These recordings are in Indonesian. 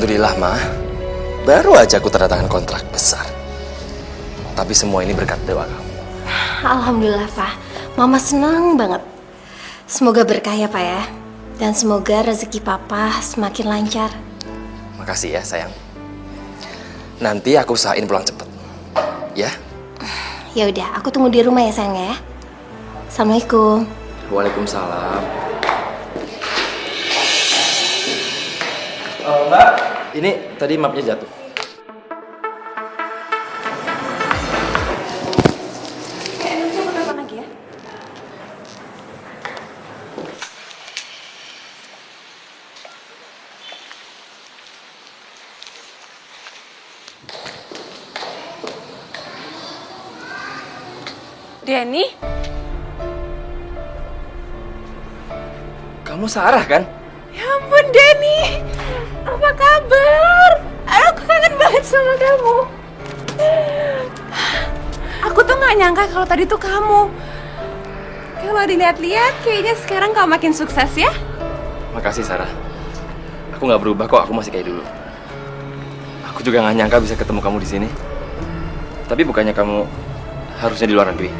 Alhamdulillah, Ma. Baru aja aku tanda tangan kontrak besar. Tapi semua ini berkat doa kamu. Alhamdulillah, Pak. Mama senang banget. Semoga berkah ya, Pak ya. Dan semoga rezeki Papa semakin lancar. Makasih ya, sayang. Nanti aku usahain pulang cepet. Ya? Ya udah, aku tunggu di rumah ya, sayang ya. Assalamualaikum. Waalaikumsalam. Mbak, ini tadi mapnya jatuh. Denny? Kamu Sarah kan? Ya ampun, Denny! Apa kabar? Aku kangen banget sama kamu. Aku tuh gak nyangka kalau tadi tuh kamu. Kalau dilihat-lihat, kayaknya sekarang kamu makin sukses ya? Makasih, Sarah. Aku nggak berubah kok, aku masih kayak dulu. Aku juga nggak nyangka bisa ketemu kamu di sini. Tapi bukannya kamu harusnya di luar negeri?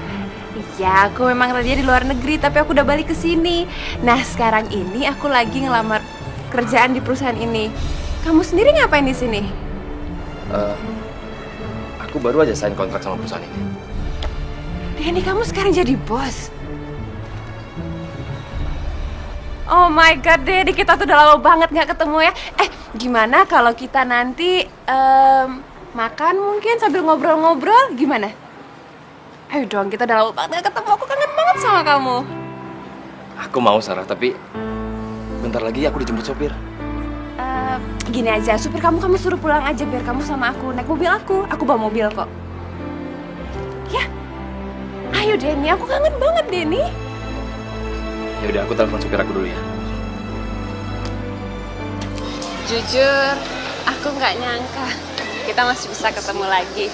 Iya, aku memang tadinya di luar negeri, tapi aku udah balik ke sini. Nah, sekarang ini aku lagi ngelamar kerjaan di perusahaan ini. Kamu sendiri ngapain di sini? Aku baru aja sign kontrak sama perusahaan ini. Denny, kamu sekarang jadi bos. Oh my god, Denny, kita tuh udah lama banget gak ketemu ya. Gimana kalau kita nanti makan mungkin sambil ngobrol-ngobrol, gimana? Ayo dong, kita udah lama banget gak ketemu, aku kangen banget sama kamu. Aku mau, Sarah, tapi bentar lagi aku dijemput sopir. Gini aja, supir kamu suruh pulang aja biar kamu sama aku naik mobil aku bawa mobil kok. Ya, ayo Denny, aku kangen banget Denny. Ya udah, aku telepon supir aku dulu ya. Jujur, aku nggak nyangka kita masih bisa ketemu lagi.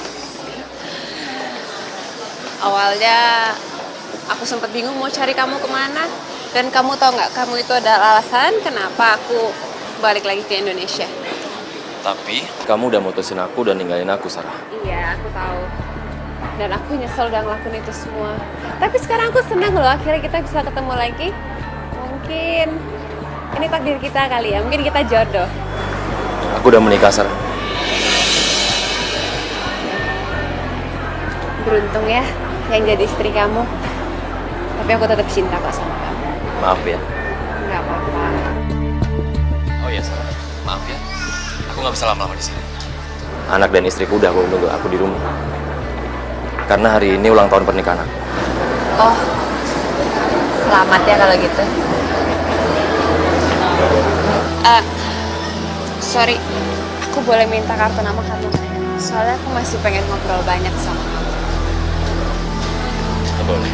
Awalnya aku sempat bingung mau cari kamu kemana. Dan kamu tahu nggak, kamu itu adalah alasan kenapa aku balik lagi ke Indonesia. Tapi kamu udah mutusin aku dan ninggalin aku, Sarah. Iya, aku tahu. Dan aku nyesel udah ngelakuin itu semua. Tapi sekarang aku senang loh, akhirnya kita bisa ketemu lagi. Mungkin ini takdir kita kali ya, mungkin kita jodoh. Aku udah menikah, Sarah. Beruntung ya yang jadi istri kamu. Tapi aku tetap cinta kok sama kamu. Maaf ya. Nggak apa-apa. Oh iya, Sarah. Maaf ya. Aku nggak bisa lama-lama di sini. Anak dan istriku udah aku nunggu aku di rumah. Karena hari ini ulang tahun pernikahan aku. Oh, selamat ya kalau gitu. Sorry, aku boleh minta kartu nama kamu? Soalnya aku masih pengen ngobrol banyak sama kamu. Boleh.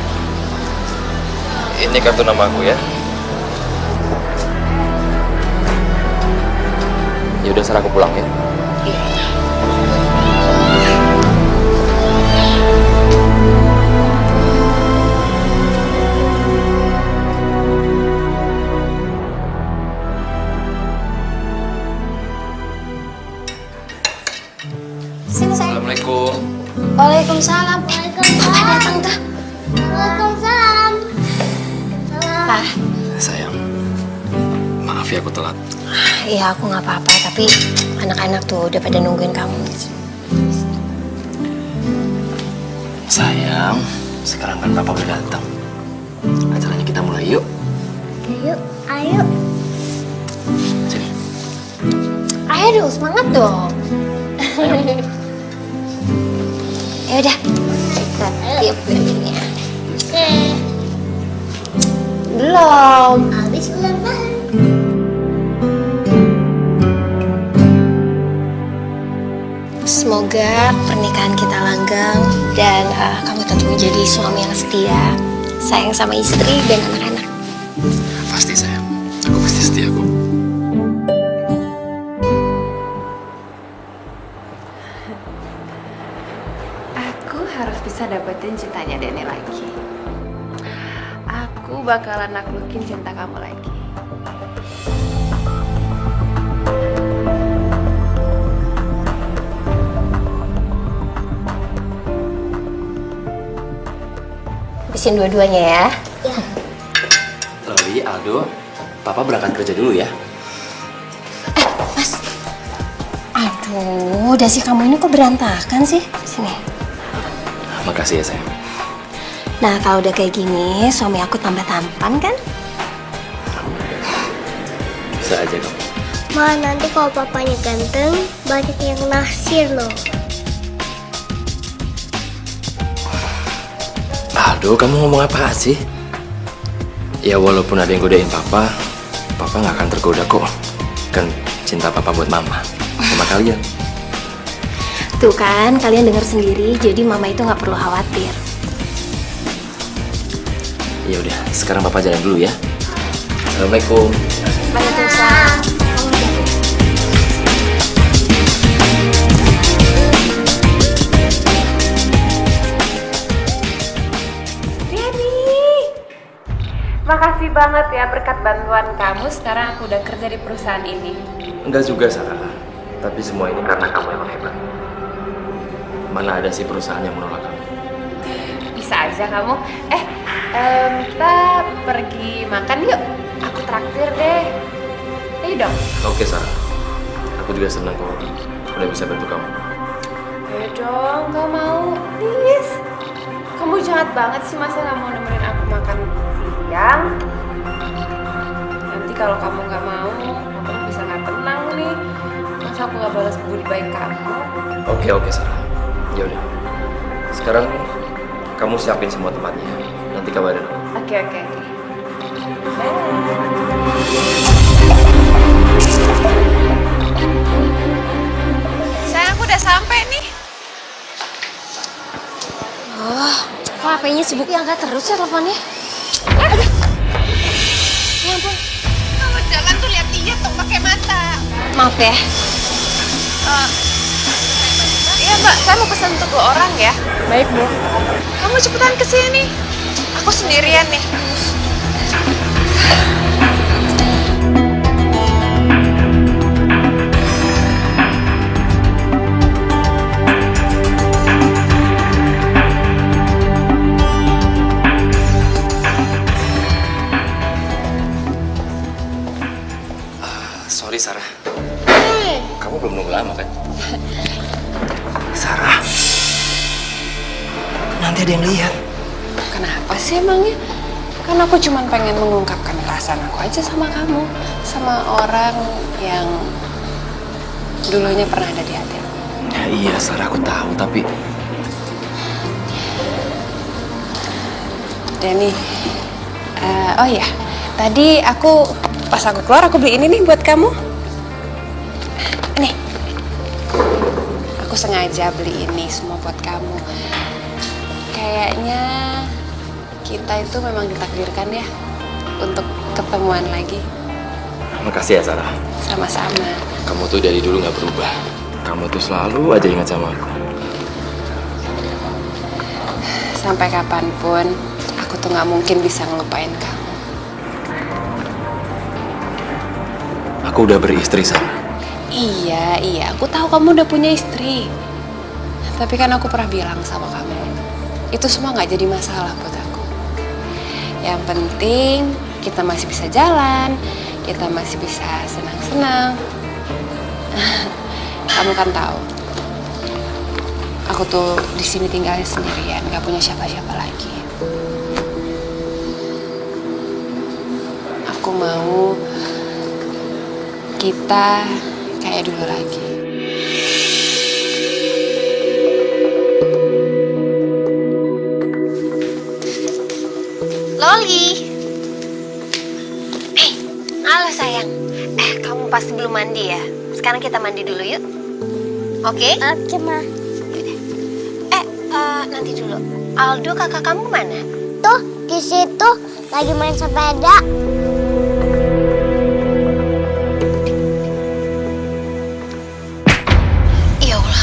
Ini kartu nama aku ya. Ya udah, Sarah, aku pulang ya. Iya. Sini, sayang. Assalamualaikum. Waalaikumsalam. Ada tante. Waalaikumsalam. Pak. Sayang, maaf ya aku telat. Iya, aku nggak apa-apa. Tapi anak-anak tuh udah pada nungguin kamu. Sayang, sekarang kan papa udah datang. Acaranya kita mulai yuk. Ayo, ayo. Sini. Ayo dong, semangat dong. Ya udah, kita tiup lilinnya. Oke. Belum. Habis ulang tahun. Semoga pernikahan kita langgeng dan kamu tetap menjadi suami yang setia, sayang sama istri dan anak-anak. Pasti, sayang. Aku pasti setia kok. Aku harus bisa dapetin cintanya Denny lagi. Aku bakalan naklukin cinta kamu lagi. habisin dua-duanya ya. Loli, Aldo, Papa berangkat kerja dulu ya. Mas. Aduh, dasi kamu ini kok berantakan sih? Sini. Makasih ya sayang. Nah, kalau udah kayak gini, suami aku tambah tampan kan? Bisa aja kamu. Ma, nanti kalau papanya ganteng, banyak yang naksir loh. Aldo, kamu ngomong apa sih? Ya walaupun ada yang godain Papa, Papa nggak akan tergoda kok. Kan cinta Papa buat Mama sama kalian. Tuh kan, kalian dengar sendiri, jadi mama itu nggak perlu khawatir. Ya udah, sekarang Papa jalan dulu ya. Assalamualaikum. Waalaikumsalam. Makasih banget ya, berkat bantuan kamu sekarang aku udah kerja di perusahaan ini. Enggak juga, Sarah. Tapi semua ini karena kamu emang hebat. Mana ada sih perusahaan yang menolak kamu? Bisa aja kamu. Kita pergi makan yuk. Aku traktir deh. Ayo dong. Oke, Sarah. Aku juga senang kalau udah bisa bantu kamu. Ayo dong, gak mau. Please. Kamu jahat banget sih, masa gak mau nemenin aku makan siang? Nanti kalau kamu gak mau, aku bisa gak tenang nih. Masa aku gak balas budi baik kamu? Oke, Sarah. Ya udah. Sekarang kamu siapin semua tempatnya. Nanti kabarin aku. Oke. Sayang, aku udah sampai nih. Oh, kok HP-nya sibuk ya? Angkat terus ya teleponnya. Aduh. Ya ampun. Kamu jalan tuh lihat dia tuh pakai mata. Maaf ya. Iya mbak, saya mau pesan untuk 2 orang ya. Baik bu. Kamu cepetan kesini. Aku sendirian nih. Sorry, Sarah. Kamu belum nunggu lama kan? Sarah. Nanti ada yang lihat. Kenapa sih emangnya? Kan aku cuma pengen mengungkapkan perasaan aku aja sama kamu. Sama orang yang dulunya pernah ada di hati aku. Ya, iya, Sarah, aku tahu, tapi Denny, oh iya, tadi pas aku keluar aku beli ini nih buat kamu. Nih, aku sengaja beli ini semua buat kamu. Kayaknya kita itu memang ditakdirkan ya untuk ketemuan lagi. makasih ya, Sarah. Sama-sama. Kamu tuh dari dulu nggak berubah. Kamu tuh selalu aja ingat sama aku. Sampai kapanpun, aku tuh nggak mungkin bisa ngelupain kamu. Aku udah beristri, Sarah. Iya, aku tahu kamu udah punya istri. Tapi kan aku pernah bilang sama kamu, itu semua nggak jadi masalah buat aku. Yang penting kita masih bisa jalan, kita masih bisa senang-senang. Kamu kan tahu, aku tuh di sini tinggalnya sendirian, nggak punya siapa-siapa lagi. Aku mau kita kayak dulu lagi. Loli. Halo sayang. Kamu pasti belum mandi ya? Sekarang kita mandi dulu yuk. Oke? Oke, Ma. Nanti dulu. Aldo kakak kamu mana? Tuh, di situ lagi main sepeda. Ya Allah.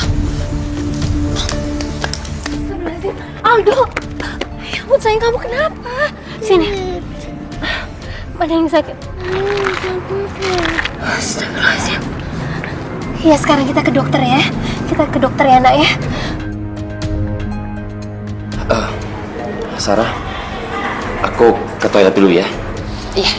Aldo. Ya ampun sayang, kamu kenapa? Sini. Mana yang sakit? Astagfirullahaladzim. Ya sekarang kita ke dokter ya. Kita ke dokter ya nak ya. Sarah, Aku ke toilet dulu ya. Iya.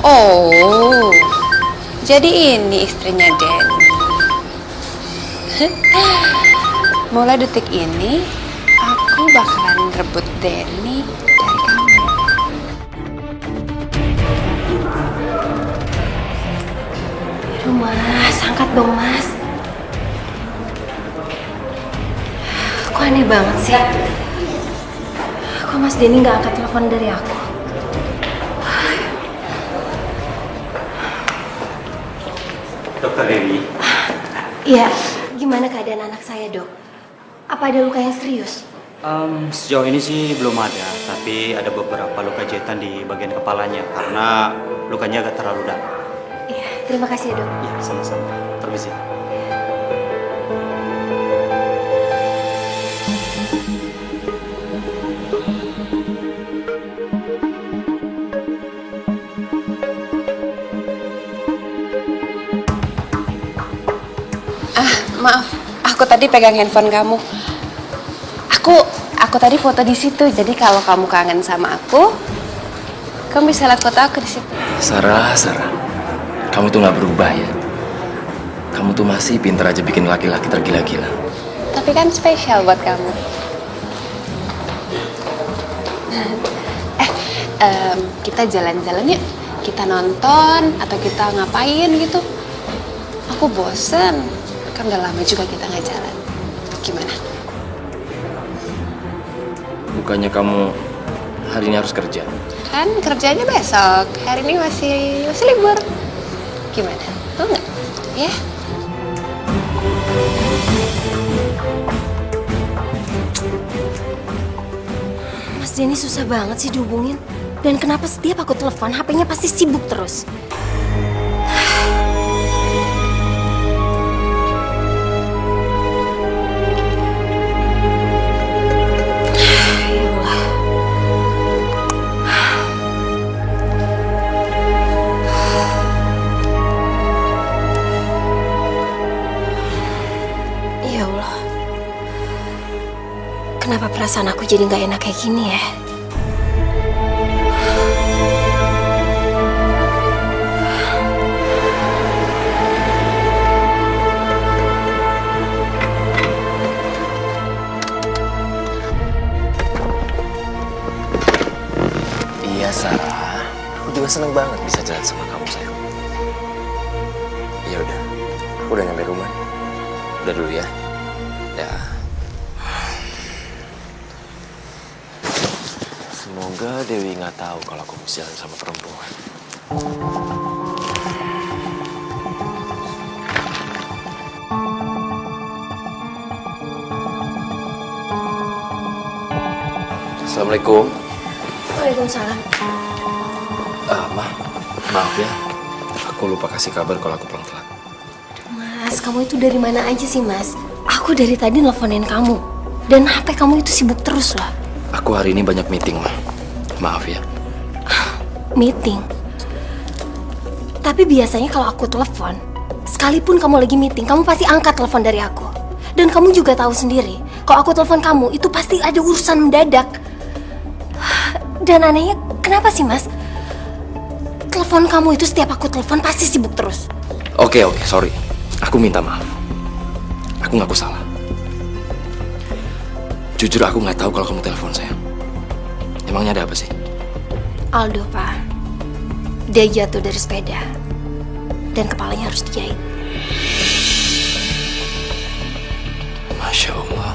Oh, jadi ini istrinya Denny. Mulai detik ini, aku bakalan rebut Denny dari kamu. Aduh mas, angkat dong mas. Kok aneh banget sih? Kok mas Denny nggak angkat telepon dari aku? Dokter Dewi, Iya, gimana keadaan anak saya dok? Apa ada luka yang serius? sejauh ini sih belum ada, tapi ada beberapa luka jahitan di bagian kepalanya karena lukanya agak terlalu dalam. Iya, terima kasih ya dok. Ya, sama-sama. Permisi. Maaf, aku tadi pegang handphone kamu. Aku tadi foto di situ. Jadi kalau kamu kangen sama aku, kamu bisa lihat foto aku di situ. Sarah, kamu tuh nggak berubah ya. Kamu tuh masih pinter aja bikin laki-laki tergila-gila. Tapi kan spesial buat kamu. Kita jalan-jalan yuk. Kita nonton atau kita ngapain gitu. Aku bosen. Kan udah lama juga kita nggak jalan. Gimana? Bukannya kamu hari ini harus kerja? Kan kerjanya besok. Hari ini masih libur. Gimana? Mau nggak? Ya? Mas Denny susah banget sih dihubungin. Dan kenapa setiap aku telepon, HP-nya pasti sibuk terus? Ya Allah. Ya Allah. Kenapa perasaan aku jadi nggak enak kayak gini ya? Iya Sarah, aku juga seneng banget bisa jalan sama kamu sayang. Ya udah, aku udah nyampe rumah. Udah dulu ya. Ya. Semoga Dewi nggak tahu kalau aku bisa jalan sama perempuan. Assalamualaikum. Waalaikumsalam. Maaf ya, aku lupa kasih kabar kalau aku pulang telat. Mas, kamu itu dari mana aja sih, Mas? Aku dari tadi nelfonin kamu. Dan HP kamu itu sibuk terus loh. Aku hari ini banyak meeting, Ma. Maaf ya. Meeting? Tapi biasanya kalau aku telepon, sekalipun kamu lagi meeting, kamu pasti angkat telepon dari aku. Dan kamu juga tahu sendiri, kalau aku telepon kamu, itu pasti ada urusan mendadak. Dan anehnya, kenapa sih, Mas? Telepon kamu itu setiap aku telepon pasti sibuk terus. Oke, sorry. Aku minta maaf. Aku ngaku salah. Jujur aku nggak tahu kalau kamu telepon saya. Emangnya ada apa sih? Aldo, Pak. Dia jatuh dari sepeda. Dan kepalanya harus dijahit. Masya Allah.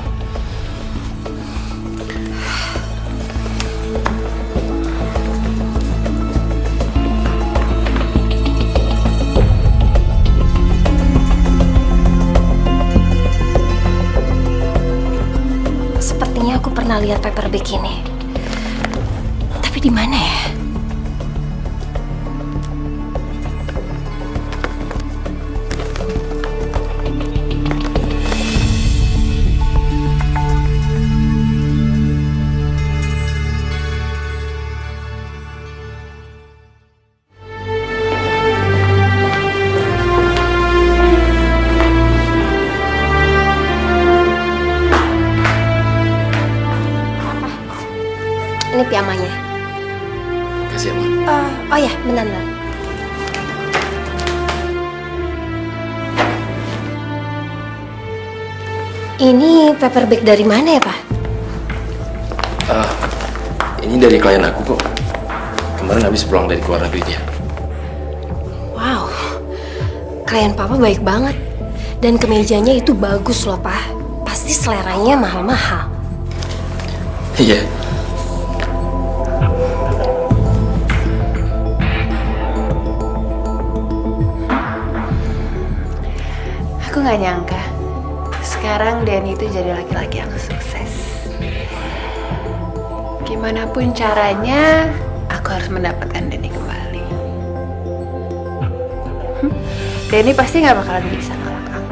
Sepertinya aku pernah lihat paperback ini. Tapi di mana ya? Ini piyamanya. Kasih ya, Ma. Oh ya, bentar. Ini paper bag dari mana ya, Pak? Ini dari klien aku kok. Kemarin habis pulang dari luar negeri dia. Wow, klien Papa baik banget. Dan kemejanya itu bagus loh, Pak. Pasti seleranya mahal-mahal. Iya. Aku nggak nyangka sekarang Denny itu jadi laki-laki yang sukses. Gimana pun caranya, aku harus mendapatkan Denny kembali. Denny pasti nggak bakalan bisa nolak aku.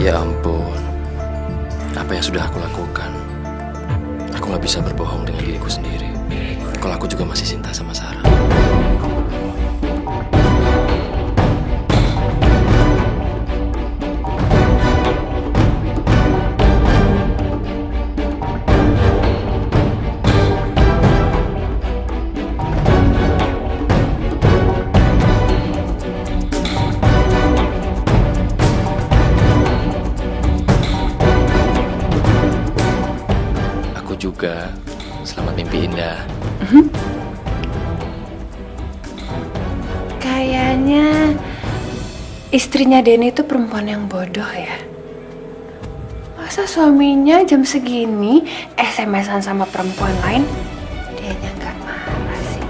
Ya ampun, apa yang sudah aku lakukan? Aku nggak bisa berbohong dengan diriku sendiri. Kalau aku juga masih cinta sama Sarah. Aku juga. Selamat mimpi indah. Kayaknya istrinya Denny itu perempuan yang bodoh ya. Masa suaminya jam segini SMS-an sama perempuan lain, dianya nggak marah sih.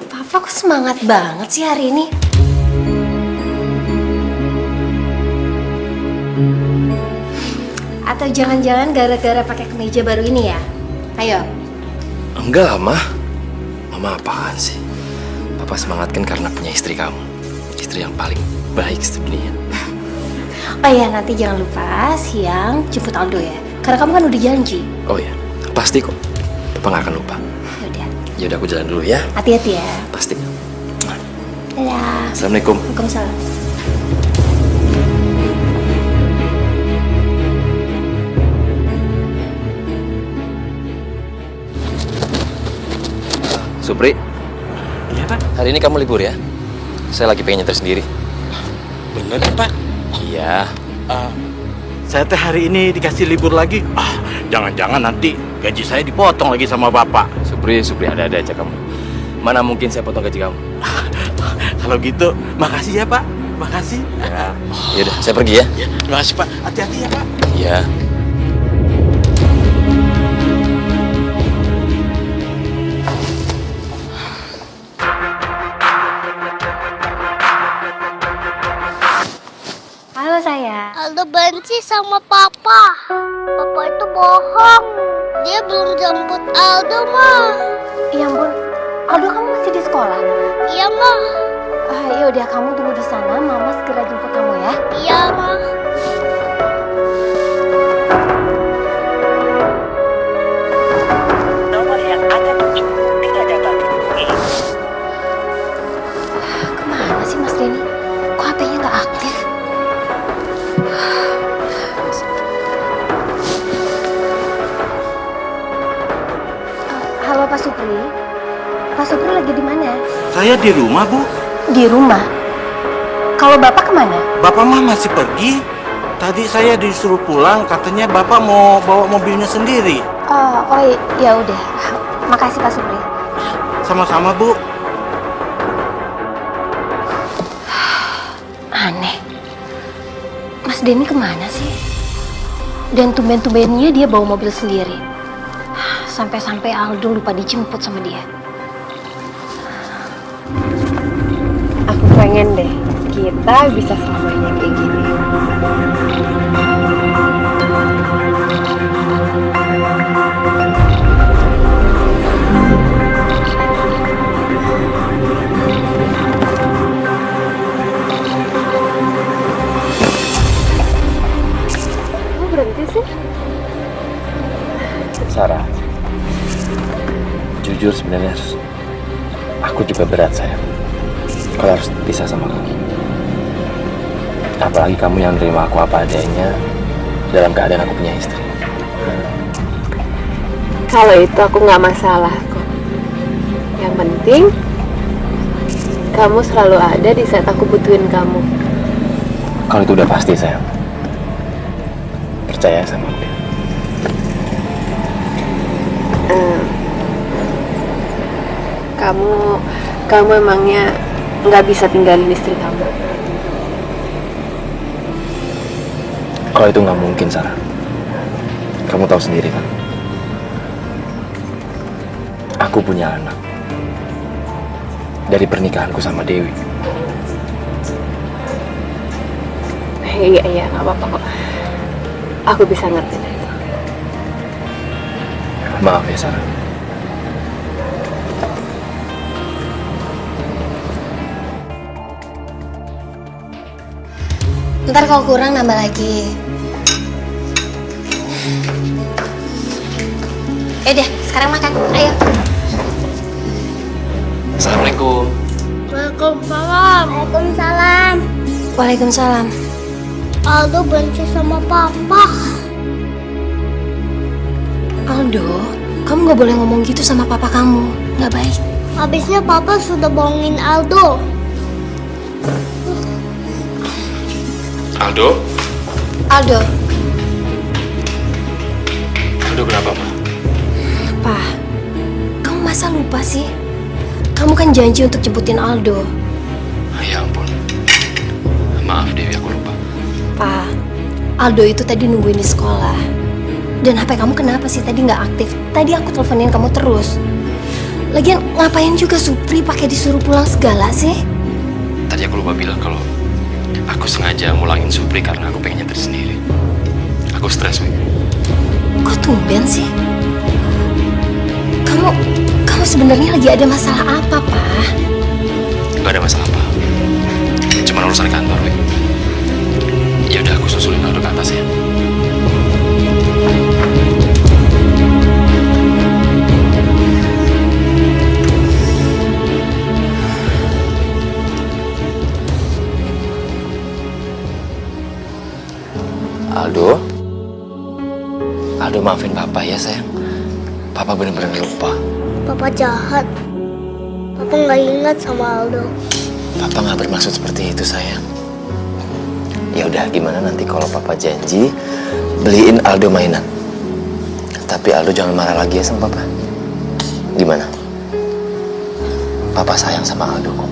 Papa kok semangat banget sih hari ini? Atau jangan-jangan gara-gara pakai kemeja baru ini ya? Ayo. Enggak lah, Ma. Mama apaan sih? Papa semangatkan karena punya istri kamu. Istri yang paling baik sedunia. Oh ya, nanti jangan lupa siang jemput Aldo ya. Karena kamu kan udah janji. Oh ya, pasti kok. Papa nggak akan lupa. Yaudah, Yaudah aku jalan dulu ya. hati-hati ya. Pasti. Dadah. Assalamualaikum. Waalaikumsalam. Supri, Iya Pak, hari ini kamu libur ya? Saya lagi pengen nyetir sendiri. bener ya Pak. Iya. Saya teh hari ini dikasih libur lagi. Jangan-jangan nanti gaji saya dipotong lagi sama Bapak. Supri, ada-ada aja kamu. Mana mungkin saya potong gaji kamu? Kalau gitu, makasih ya Pak. Makasih. Ya. Yaudah, saya pergi ya. Ya, makasih Pak. Hati-hati ya Pak. Iya. Halo sayang. Aldo benci sama papa. Papa itu bohong. Dia belum jemput Aldo, Ma. Ya ampun, Aldo kamu masih di sekolah? Iya, Ma. Yaudah kamu tunggu di sana, Mama segera jemput kamu ya. Iya, Ma. Nomor yang Anda tuju tidak dapat dihubungi. Kemana sih Mas Denny? Kok HP-nya nggak aktif? Halo Pak Supri. Pak Supri lagi di mana? Saya di rumah, Bu. Di rumah. Kalau Bapak kemana? Bapak mah masih pergi. Tadi saya disuruh pulang, katanya Bapak mau bawa mobilnya sendiri. Ya udah. Makasih Pak Supri. Sama-sama, Bu. Aneh. Mas Denny kemana sih? Dan tumben-tumbennya dia bawa mobil sendiri. Sampai-sampai Aldo lupa dijemput sama dia. Aku pengen deh kita bisa selamanya kayak gini. Jujur sebenarnya aku juga berat sayang kalau harus pisah sama kamu. Apalagi kamu yang nerima aku apa adanya dalam keadaan aku punya istri. Kalau itu aku nggak masalah kok. Yang penting kamu selalu ada di saat aku butuhin kamu. Kalau itu udah pasti sayang. Percaya sama aku. Kamu emangnya nggak bisa tinggalin istri kamu? Kalau itu nggak mungkin Sarah. Kamu tahu sendiri kan. Aku punya anak dari pernikahanku sama Dewi. Iya, nggak apa-apa kok. Aku bisa ngerti itu. Maaf ya Sarah. Ntar kalau kurang nambah lagi. Deh, sekarang makan. Ayo. Assalamualaikum. Waalaikumsalam. Waalaikumsalam. Waalaikumsalam. Aldo benci sama papa. Aldo, kamu nggak boleh ngomong gitu sama papa kamu. Nggak baik. Habisnya papa sudah bohongin Aldo. Aldo? Aldo. Aldo kenapa, Ma? Pa, kamu masa lupa sih? Kamu kan janji untuk jemputin Aldo. Ya ampun. Maaf Dewi, aku lupa. Pa, Aldo itu tadi nungguin di sekolah. Dan HP kamu kenapa sih tadi nggak aktif? Tadi aku teleponin kamu terus. Lagian ngapain juga Supri pakai disuruh pulang segala sih? Tadi aku lupa bilang kalau aku sengaja ngulangin Supri karena aku pengen nyetir sendiri. Aku stres, Wi. Kok tumben sih? Kamu sebenarnya lagi ada masalah apa, Pa? Gak ada masalah apa. Cuma urusan kantor, Wi. Ya udah, aku susulin Aldo ke atas ya. Aldo maafin Papa ya sayang. Papa bener-bener lupa. Papa jahat. Papa nggak ingat sama Aldo. Papa nggak bermaksud seperti itu sayang. Ya udah, gimana nanti kalau Papa janji beliin Aldo mainan. Tapi Aldo jangan marah lagi ya sama Papa. Gimana? Papa sayang sama Aldo kok.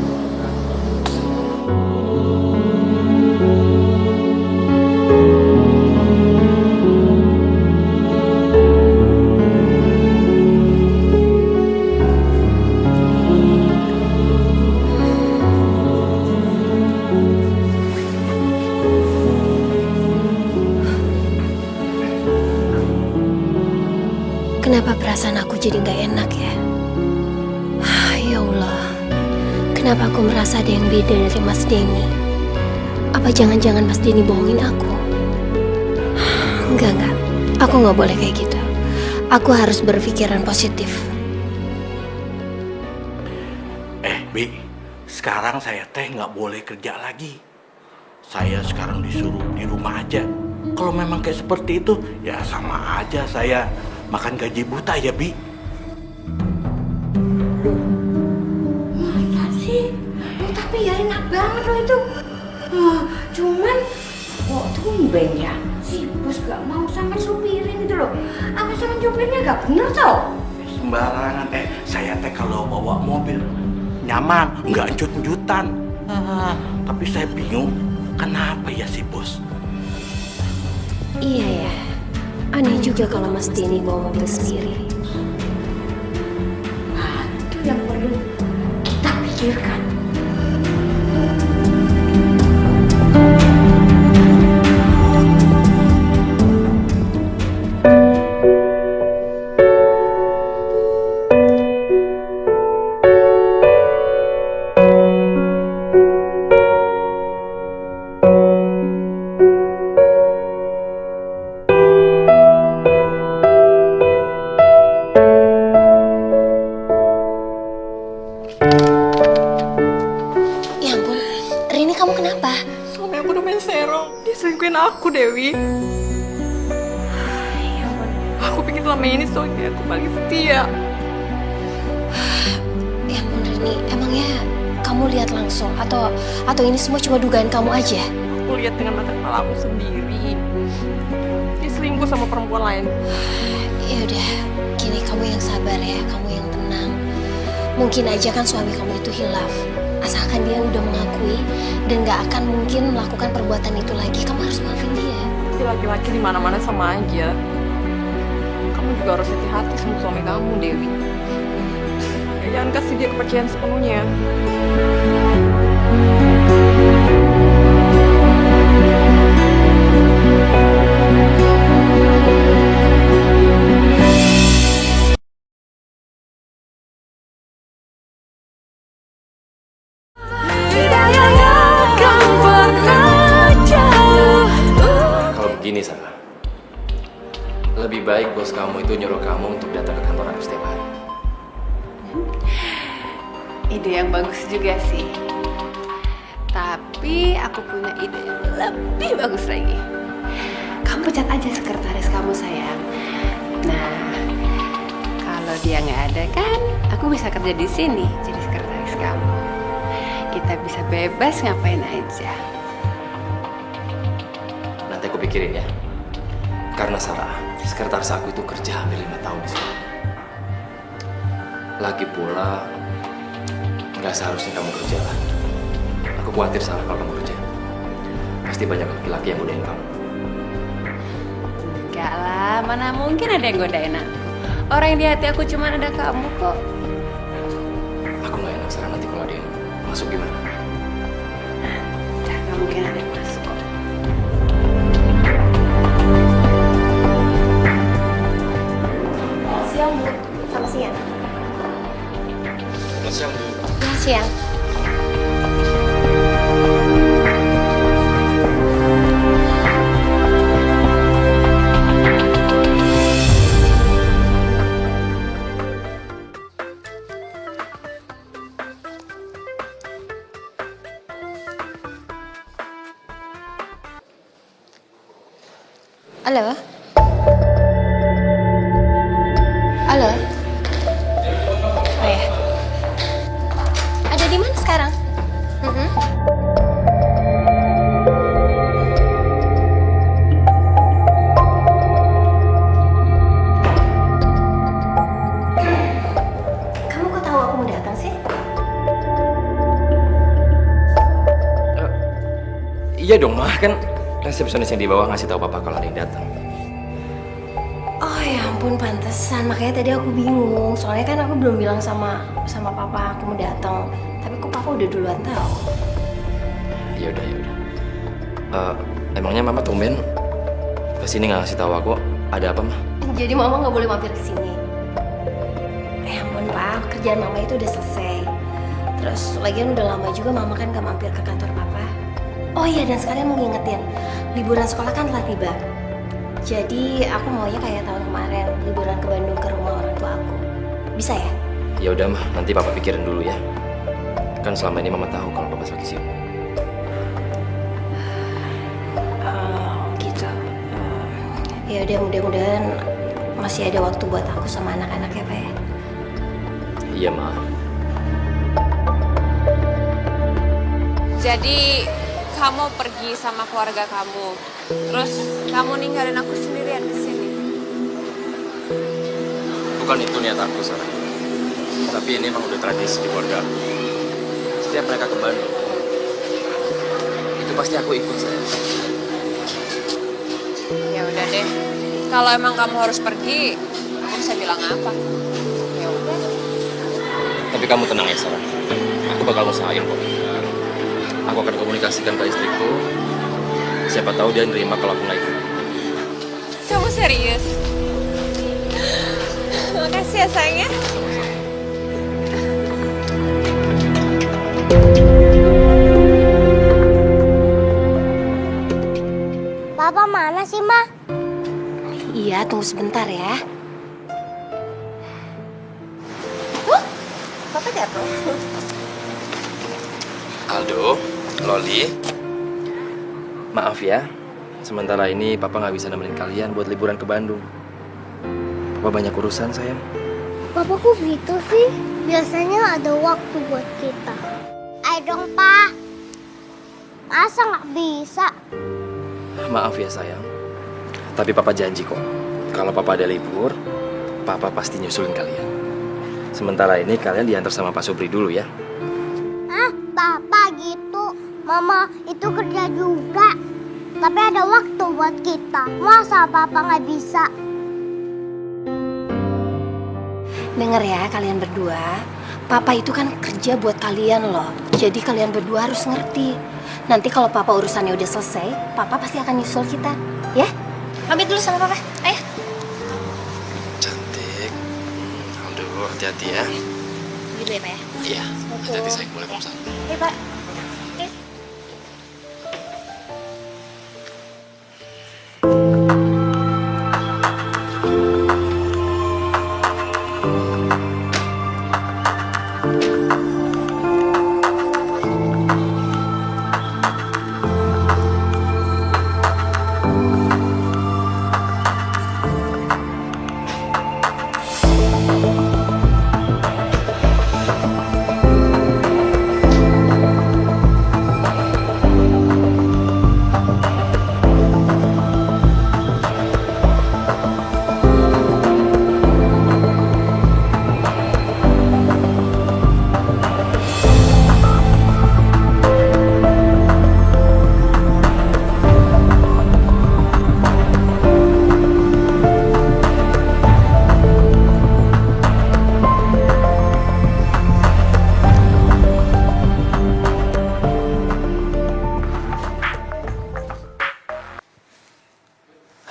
Kenapa perasaan aku jadi gak enak ya? Ya Allah, kenapa aku merasa ada yang beda dari Mas Denny? Apa jangan-jangan Mas Denny bohongin aku? Enggak, aku gak boleh kayak gitu. Aku harus berpikiran positif. Bi, sekarang saya teh nggak boleh kerja lagi. Saya sekarang disuruh di rumah aja. Kalau memang kayak seperti itu, ya sama aja saya makan gaji buta ya, Bi. Masa sih? Tapi ya enak banget loh itu. Cuman kok tumben ya si bos gak mau sampai supirin itu loh. Apa sama supirnya gak bener tau? Sembarangan. Saya teh kalau bawa mobil nyaman, nggak enjut-enjutan. Tapi saya bingung, kenapa ya si bos? Iya ya, aneh juga kalau Mas Denny bawa mobil sendiri. Nah, itu yang perlu kita pikirkan. maafin aku, Dewi. Aku pikir selama ini Sonia aku paling setia. Ya ampun Rini, emangnya kamu lihat langsung atau ini semua cuma dugaan kamu aja? Aku lihat dengan mata kepala aku sendiri. Dia selingkuh sama perempuan lain. Ya udah, gini kamu yang sabar ya, kamu yang tenang. Mungkin aja kan suami kamu itu hilaf. Asalkan dia udah mengakui dan gak akan mungkin melakukan perbuatan itu lagi, kamu harus maafin dia. Tapi laki-laki di mana-mana sama aja. Kamu juga harus hati-hati sama suami kamu, Dewi. Ya, jangan kasih dia kepercayaan sepenuhnya. Kalau begini Sarah, lebih baik bos kamu itu nyuruh kamu untuk datang ke kantor aku setiap hari. Ide yang bagus juga sih. Tapi aku punya ide yang lebih bagus lagi. Kamu pecat aja sekretaris kamu sayang. Nah, kalau dia nggak ada kan, aku bisa kerja di sini jadi sekretaris kamu. Kita bisa bebas ngapain aja. Nanti aku pikirin ya. Karena Sarah, sekretaris aku itu kerja hampir 5 tahun di sini. Lagi pula, nggak seharusnya kamu kerja lah. Aku khawatir Sarah kalau kamu kerja. Pasti banyak laki-laki yang godain kamu. Enggak lah, mana mungkin ada yang godain aku. Orang yang di hati aku cuma ada kamu kok. Aku nggak enak Sarah nanti kalau ada yang masuk gimana. Udah, nggak mungkin ada yang masuk kok. Siang Bu, selamat siang. Selamat siang, Bu. Selamat siang. Halo? Halo? Oh ya. Ada di mana sekarang? Mhm. Kamu kok tahu aku mau datang sih? Iya dong, Mah. Kan resepsionis yang di bawah ngasih tahu papa kalau ada yang datang. Oh ya ampun, pantesan. Makanya tadi aku bingung. Soalnya kan aku belum bilang sama papa aku mau datang. Tapi kok papa udah duluan tahu. Ya udah, ya udah. Emangnya mama tumben kesini nggak ngasih tahu aku ada apa, Mah? Jadi mama nggak boleh mampir ke sini. Ya ampun pak, kerjaan mama itu udah selesai. Terus lagian udah lama juga mama kan nggak mampir ke kantor papa. Oh iya, dan sekalian mau ngingetin, liburan sekolah kan telah tiba. Jadi aku maunya kayak tahun kemarin, liburan ke Bandung ke rumah orang tua aku. Bisa ya? Ya udah, Mah. Nanti papa pikirin dulu ya. Kan selama ini mama tahu kalau papa lagi sibuk. Oh gitu. Ya udah, mudah-mudahan masih ada waktu buat aku sama anak-anak ya pak ya. Iya, Mah. Jadi kamu pergi sama keluarga kamu, terus kamu ninggalin aku sendirian di sini. Bukan itu niat aku, Sarah. Tapi ini emang udah tradisi di keluarga aku. Setiap mereka ke Bandung, itu pasti aku ikut, sayang. Ya udah deh, kalau emang kamu harus pergi, aku bisa bilang apa? Ya udah. Tapi kamu tenang ya, Sarah. Aku bakal usahain kok. Aku akan komunikasikan ke istriku. Siapa tahu dia nerima kalau aku nggak ikut. Kamu serius? Makasih ya sayangnya. Papa mana sih, Ma? Iya, tunggu sebentar ya. Papa jatuh. Aldo, Loli, maaf ya. Sementara ini Papa nggak bisa nemenin kalian buat liburan ke Bandung. Papa banyak urusan, sayang. Papa kok gitu sih? Biasanya ada waktu buat kita. Ayo dong, Pa. Masa nggak bisa? Maaf ya, sayang. Tapi Papa janji kok, kalau Papa ada libur, Papa pasti nyusulin kalian. Sementara ini kalian diantar sama Pak Supri dulu ya. Hah? Papa gitu. Mama itu kerja juga. Tapi ada waktu buat kita. Masa Papa nggak bisa? Dengar ya kalian berdua. Papa itu kan kerja buat kalian loh. Jadi kalian berdua harus ngerti. Nanti kalau Papa urusannya udah selesai, Papa pasti akan nyusul kita. Ya? Pamit dulu sama Papa. Ayo. Cantik. Aldo, hati-hati ya. Gitu ya, Pak ya? Iya, hati-hati sayang. Boleh Pak. Iya, Pak.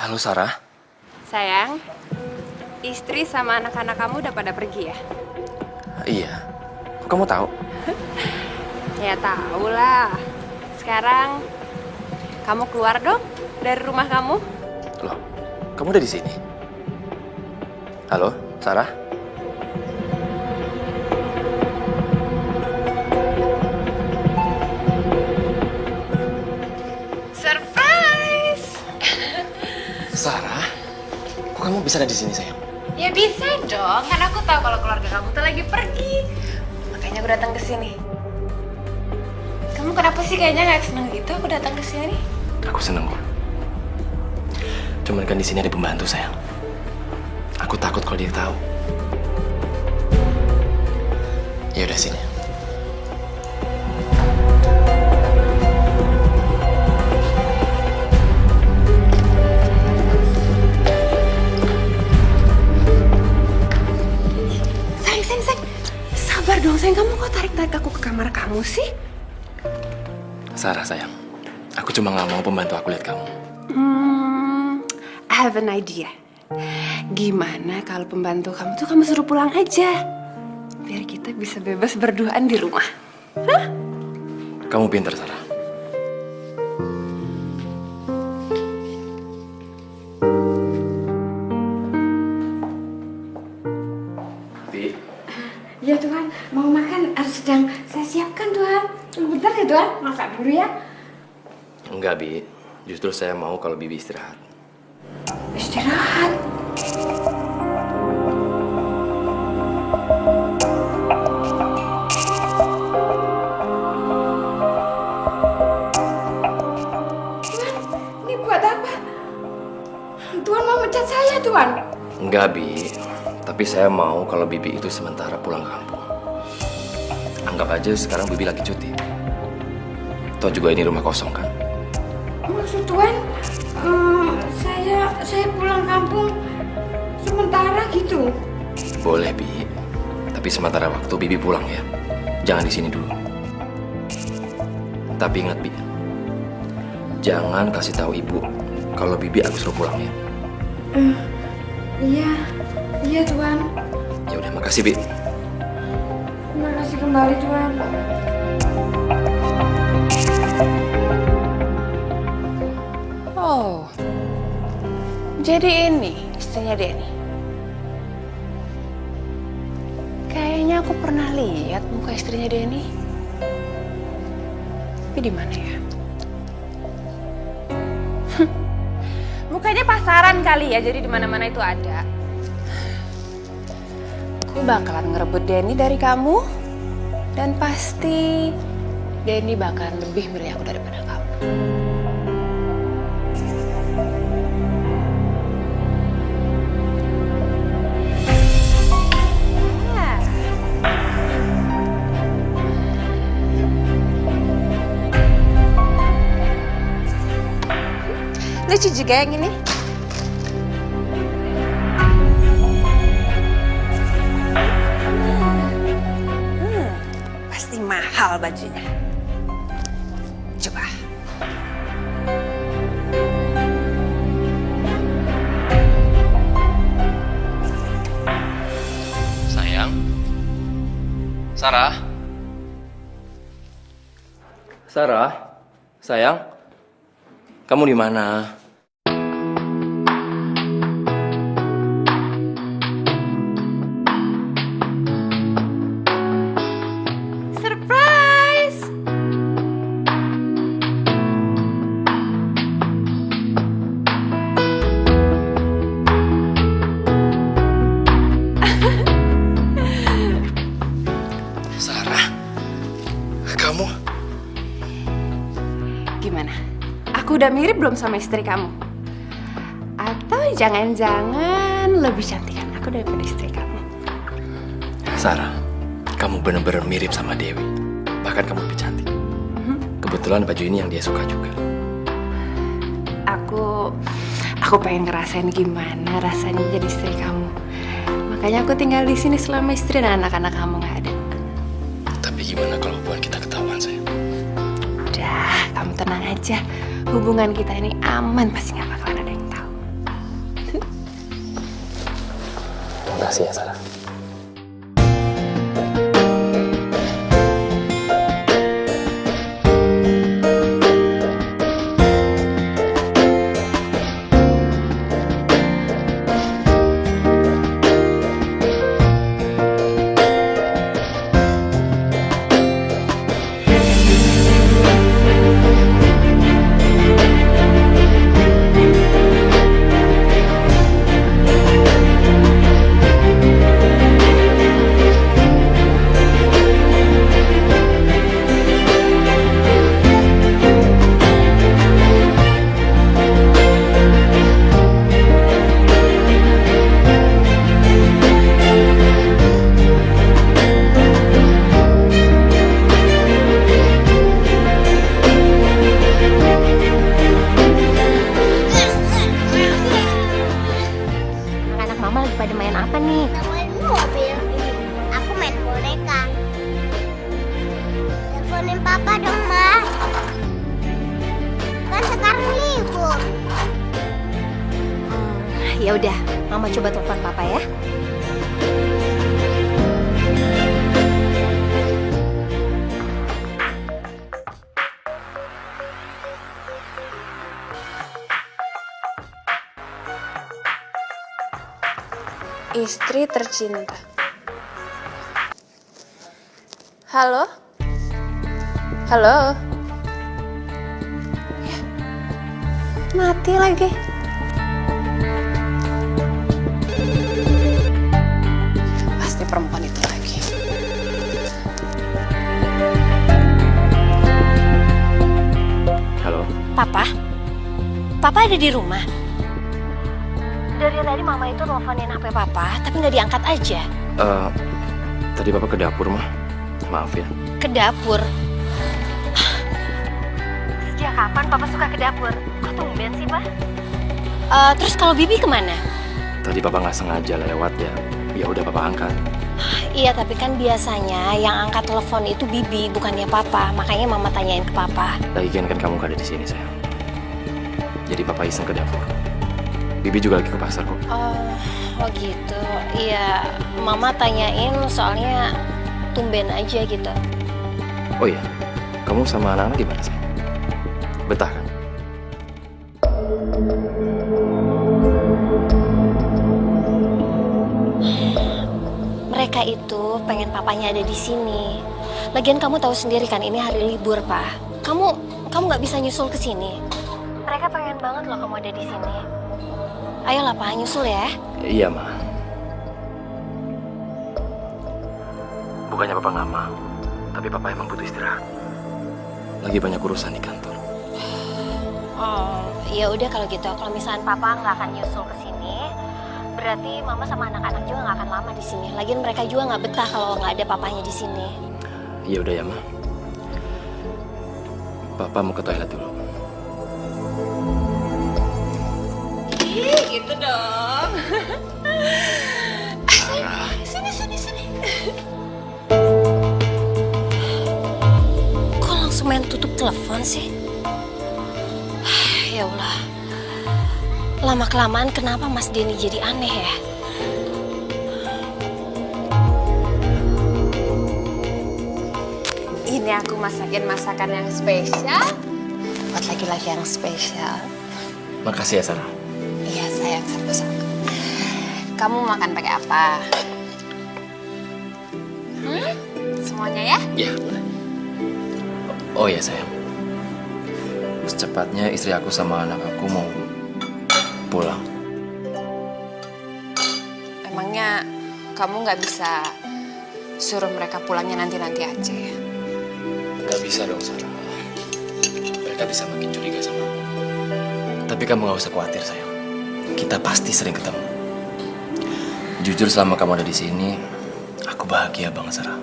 Halo Sarah. Sayang, istri sama anak-anak kamu udah pada pergi ya? Iya. Kok kamu tahu? Ya tahu lah. Sekarang kamu keluar dong dari rumah kamu. Loh, kamu udah di sini? Halo, Sarah? Surprise! Sarah? Kok kamu bisa ada di sini, sayang? Ya bisa dong, kan aku tahu kalau keluarga kamu tuh lagi pergi. Makanya aku datang ke sini. Kamu kenapa sih kayaknya nggak seneng gitu aku datang ke sini? Aku seneng kok. Cuman kan di sini ada pembantu, sayang. Aku takut kalau dia tahu. Ya udah sini. Sayang. Sabar dong, sayang. Kamu kok tarik-tarik aku ke kamar kamu sih? Sarah, sayang. Aku cuma nggak mau pembantu aku lihat kamu. I have an idea. Gimana kalau pembantu kamu tuh kamu suruh pulang aja? Biar kita bisa bebas berduaan di rumah. Hah? Kamu pintar, Sarah. Bi. Ya Tuhan, mau makan harus sedang saya siapkan Tuhan. Bentar ya Tuhan, masak dulu ya. Enggak, Bi. Justru saya mau kalau Bibi istirahat. Istirahat. Tuhan, ini buat apa? Tuhan mau mecat saya Tuhan. Enggak, Bi. Tapi saya mau kalau Bibi itu sementara pulang kampung. Anggap aja sekarang Bibi lagi cuti. Toh juga ini rumah kosong kan? Maksud Tuhan, saya pulang kampung sementara gitu. Boleh, Bi. Tapi sementara waktu Bibi pulang ya. Jangan di sini dulu. Tapi ingat, Bi. Jangan kasih tahu Ibu kalau Bibi aku suruh pulang ya. Iya Tuhan. Ya udah, makasih, Bi. Terima kasih kembali Tuhan. Oh, jadi ini istrinya Denny. Kayaknya aku pernah lihat muka istrinya Denny. Tapi di mana ya? Mukanya pasaran kali ya, jadi di mana-mana itu ada. Aku bakalan ngerebut Denny dari kamu, dan pasti Denny bakalan lebih milih aku daripada kamu. Lucu juga yang ini. Pasti mahal bajunya. Coba. Sayang. Sarah. Sarah. Sayang. Kamu di mana? Surprise! Sarah. Kamu? Gimana? Aku udah mirip belum sama istri kamu? Atau jangan-jangan lebih cantikan aku daripada istri kamu? Sarah, kamu benar-benar mirip sama Dewi. Bahkan kamu lebih cantik. Kebetulan baju ini yang dia suka juga. Aku pengen ngerasain gimana rasanya jadi istri kamu. Makanya aku tinggal di sini selama istri dan anak-anak kamu nggak ada. Tapi gimana kalau hubungan kita ketahuan, sayang? Udah, kamu tenang aja. Hubungan kita ini aman, pasti nggak bakalan ada yang tahu. Makasih ya, Sarah. Papa dong, Ma. Kan sekarang libur. Ya udah, Mama coba telepon Papa ya. Istri tercinta. Halo? Halo? Ya, mati lagi. Pasti perempuan itu lagi. Halo? Papa? Papa ada di rumah? Dari tadi Mama itu nelfonin HP Papa, tapi nggak diangkat aja. Tadi Papa ke dapur, Mah. Maaf ya. Ke dapur? Sejak kapan Papa suka ke dapur? Kok tumben sih, Pak? Terus kalau Bibi kemana? Tadi Papa nggak sengaja lewat ya. Ya udah Papa angkat. Iya, tapi kan biasanya yang angkat telepon itu Bibi, bukannya Papa. Makanya Mama tanyain ke Papa. Lagian kan kamu gak ada di sini, sayang. Jadi Papa iseng ke dapur. Bibi juga lagi ke pasar kok. Oh gitu. Iya, Mama tanyain soalnya tumben aja gitu. Oh iya, kamu sama anak-anak gimana, sayang? Betah kan? Mereka itu pengen papanya ada di sini. Lagian kamu tahu sendiri kan ini hari libur, Pak. Kamu nggak bisa nyusul ke sini. Mereka pengen banget loh kamu ada di sini. Ayolah Pa, nyusul ya. Iya, Ma. Bukannya Papa nggak mau, tapi Papa emang butuh istirahat. Lagi banyak urusan di kantor. Oh, ya udah kalau gitu. Kalau misalnya Papa nggak akan nyusul ke sini, berarti Mama sama anak-anak juga nggak akan lama di sini. Lagian mereka juga nggak betah kalau nggak ada papanya di sini. Ya udah ya, Ma. Papa mau ke toilet dulu. Ih, gitu dong. Sarah. Sini. Kok langsung main tutup telepon sih? Ya Allah. Lama-kelamaan kenapa Mas Denny jadi aneh ya? Ini aku masakin masakan yang spesial buat laki-laki yang spesial. Makasih ya, Sarah. Iya sayang, sama-sama. Kamu makan pakai apa? Semuanya ya? Ya, boleh. Oh ya, sayang. Secepatnya istri aku sama anak aku mau pulang. Emangnya kamu nggak bisa suruh mereka pulangnya nanti-nanti aja ya? Gak bisa dong, Sarah. Mereka bisa makin curiga sama aku. Tapi kamu gak usah khawatir, sayang. Kita pasti sering ketemu. Jujur selama kamu ada di sini, aku bahagia banget, Sarah.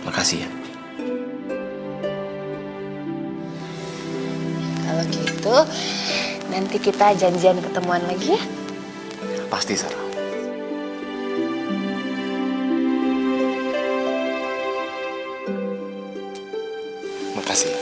Makasih ya. Kalau gitu, nanti kita janjian ketemuan lagi ya? Pasti, Sarah. Makasih ya.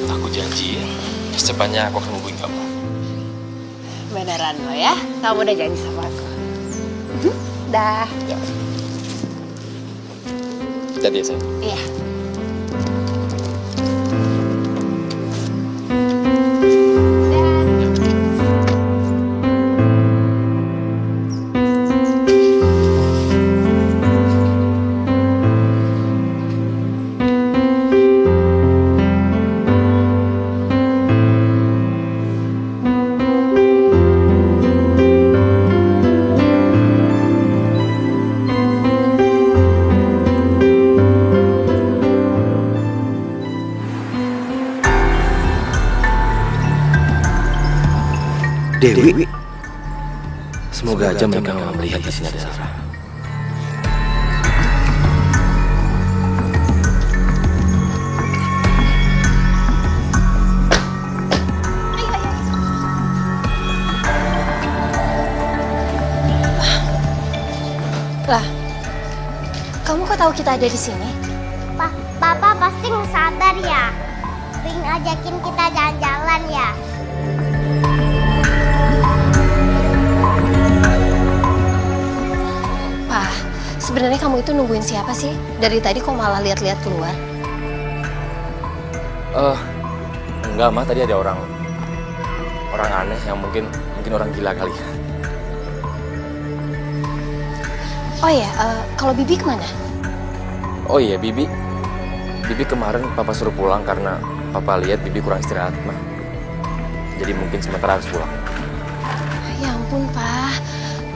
Aku janji, secepatnya aku akan hubungin kamu. Beneran lo ya? Kamu udah janji sama aku. Dah. Ya. Jadi ya, sayang. Iya. Dewi. Semoga aja mereka nggak melihat di sini ada Sarah. Lah, kamu kok tahu kita ada di sini? Papa pasti nggak sadar ya. Sering ajakin kita jalan-jalan ya. Pak, sebenarnya kamu itu nungguin siapa sih? Dari tadi kok malah lihat-lihat keluar? Enggak, Ma. Tadi ada orang aneh yang mungkin orang gila kali. Oh ya, kalau Bibi kemana? Oh iya, Bibi kemarin Papa suruh pulang karena Papa lihat Bibi kurang istirahat, Ma. Jadi mungkin sementara harus pulang. Ya ampun, Pak.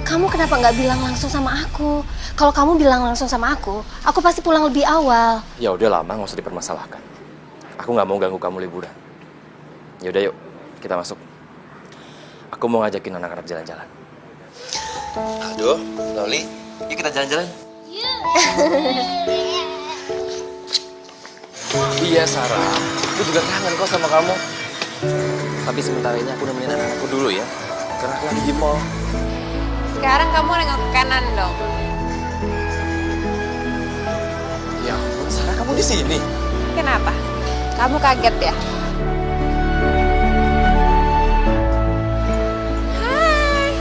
Kamu kenapa nggak bilang langsung sama aku? Kalau kamu bilang langsung sama aku pasti pulang lebih awal. Ya udah lama, nggak usah dipermasalahkan. Aku nggak mau ganggu kamu liburan. Ya udah yuk, kita masuk. Aku mau ngajakin anak-anak jalan-jalan. Aduh, Loli, yuk kita jalan-jalan. Iya, Sarah. Aku juga kangen kok sama kamu. Tapi sementara ini aku nemenin anak-anakku dulu ya. Karena aku lagi di mall. Sekarang kamu nengok ke kanan dong. Ya ampun, Sarah, kamu di sini. Kenapa? Kamu kaget ya? Hai.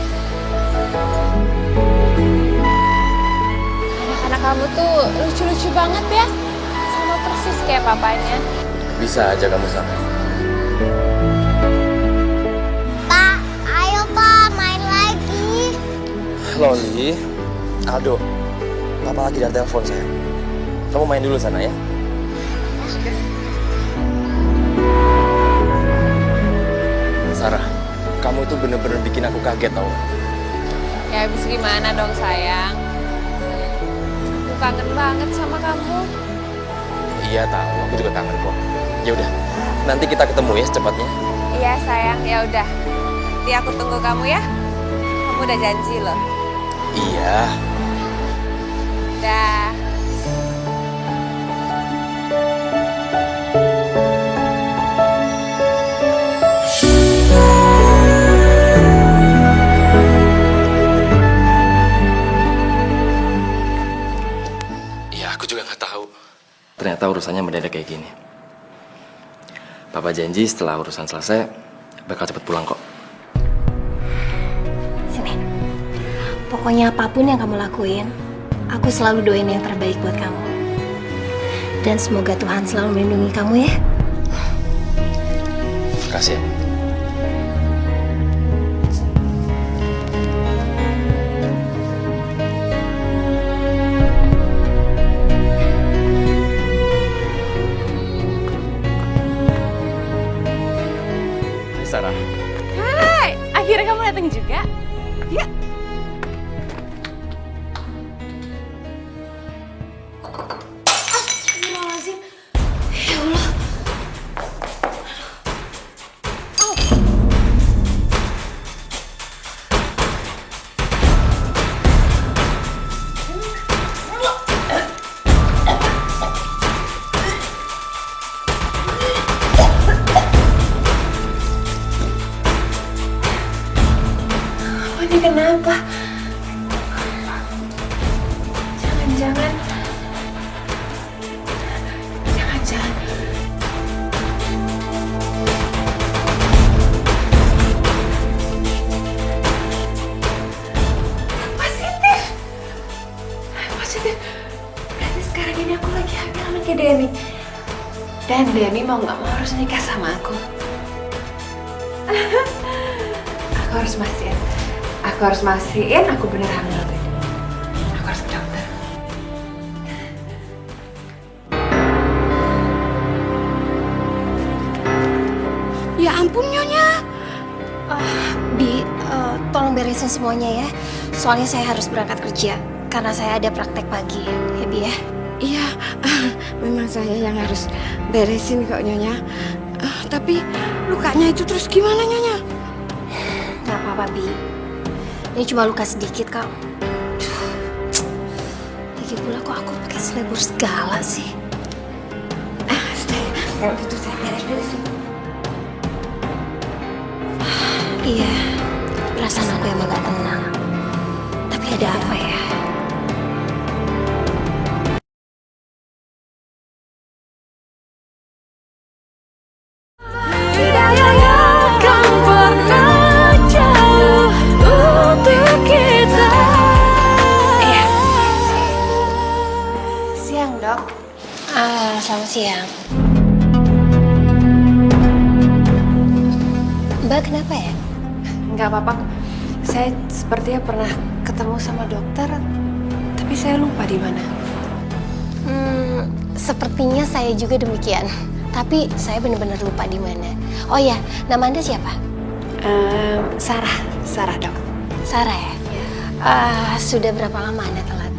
Anak-anak kamu tuh lucu-lucu banget ya. Sama persis kayak papanya. Bisa aja kamu sama. Loli, Aldo, Papa lagi ada telepon saya. Kamu main dulu sana ya. Sarah, kamu itu bener-bener bikin aku kaget tau. Ya habis gimana dong sayang? Aku kangen banget sama kamu. Iya tahu, aku juga kangen kok. Ya udah, nanti kita ketemu ya secepatnya. Iya sayang, ya udah. Nanti aku tunggu kamu ya. Kamu udah janji loh. Iya. Dah. Iya, aku juga nggak tahu. Ternyata urusannya mendadak kayak gini. Papa janji setelah urusan selesai bakal cepet pulang kok. Sini. Pokoknya apapun yang kamu lakuin, aku selalu doain yang terbaik buat kamu. Dan semoga Tuhan selalu melindungi kamu ya. Makasih ya. Hai Sarah. Hai, akhirnya kamu datang juga. Ya. Astagfirullahaladzim. Ya Allah. Oh, ini kenapa? Jangan-jangan. Jangan-jangan. Positif. Positif. Berarti sekarang ini aku lagi hamil sama kayak Denny. Dan Denny mau nggak mau harus nikah sama aku. Aku harus mastiin. Aku harus mastiin aku bener hamil tuh. Aku harus ke dokter. Ya ampun Nyonya. Bi, tolong beresin semuanya ya. Soalnya saya harus berangkat kerja karena saya ada praktek pagi. Ya Bi ya. Iya, memang saya yang harus beresin kok Nyonya. Tapi lukanya itu terus gimana Nyonya? Gak apa-apa Bi. Ini cuma luka sedikit kok. Lagi pula kok aku pakai selebor segala sih. Kalau gitu saya beres-beresin. Iya, perasaan aku emang gak tenang. Tapi ada apa ya? Iya. Siang dok. Selamat siang. Mbak kenapa ya? Nggak apa-apa. Saya sepertinya pernah ketemu sama dokter, tapi saya lupa di mana. Sepertinya saya juga demikian. Tapi saya benar-benar lupa di mana. Oh ya, nama Anda siapa? Sarah dok. Sarah ya? Sudah berapa lama Anda telat?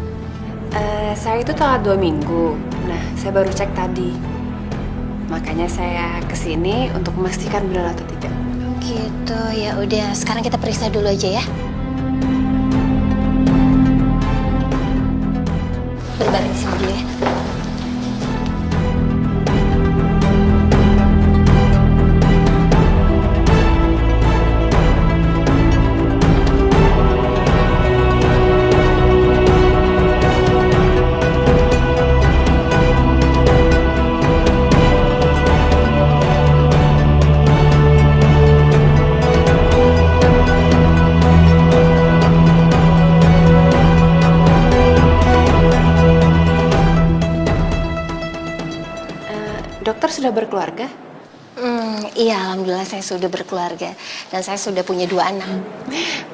Saya itu telat 2 minggu. Nah, saya baru cek tadi. Makanya saya kesini untuk memastikan benar atau tidak. Gitu, ya udah. Sekarang kita periksa dulu aja ya. Berbaring sini dulu ya. Dokter sudah berkeluarga? Iya, alhamdulillah saya sudah berkeluarga dan saya sudah punya 2 anak.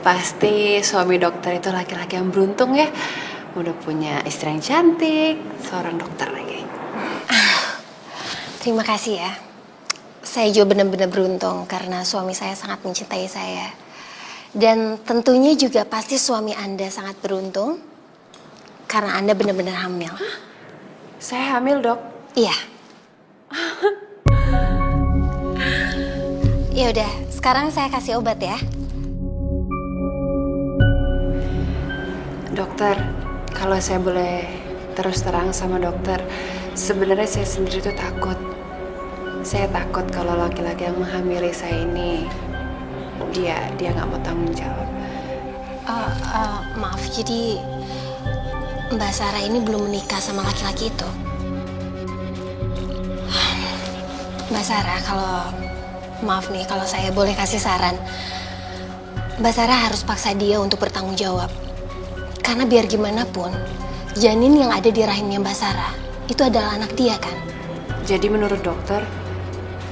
Pasti suami dokter itu laki-laki yang beruntung ya. Udah punya istri yang cantik, seorang dokter lagi. Terima kasih ya. Saya juga benar-benar beruntung karena suami saya sangat mencintai saya. Dan tentunya juga pasti suami Anda sangat beruntung karena Anda benar-benar hamil. Saya hamil, Dok. Iya. Ya udah, sekarang saya kasih obat ya. Dokter, kalau saya boleh terus terang sama dokter, sebenarnya saya sendiri tuh takut. Saya takut kalau laki-laki yang menghamili saya ini, dia nggak mau tanggung jawab. Maaf, jadi Mbak Sarah ini belum menikah sama laki-laki itu. Mbak Sarah, maaf nih kalau saya boleh kasih saran. Mbak Sarah harus paksa dia untuk bertanggung jawab. Karena biar gimana pun, janin yang ada di rahimnya Mbak Sarah itu adalah anak dia kan? Jadi menurut dokter,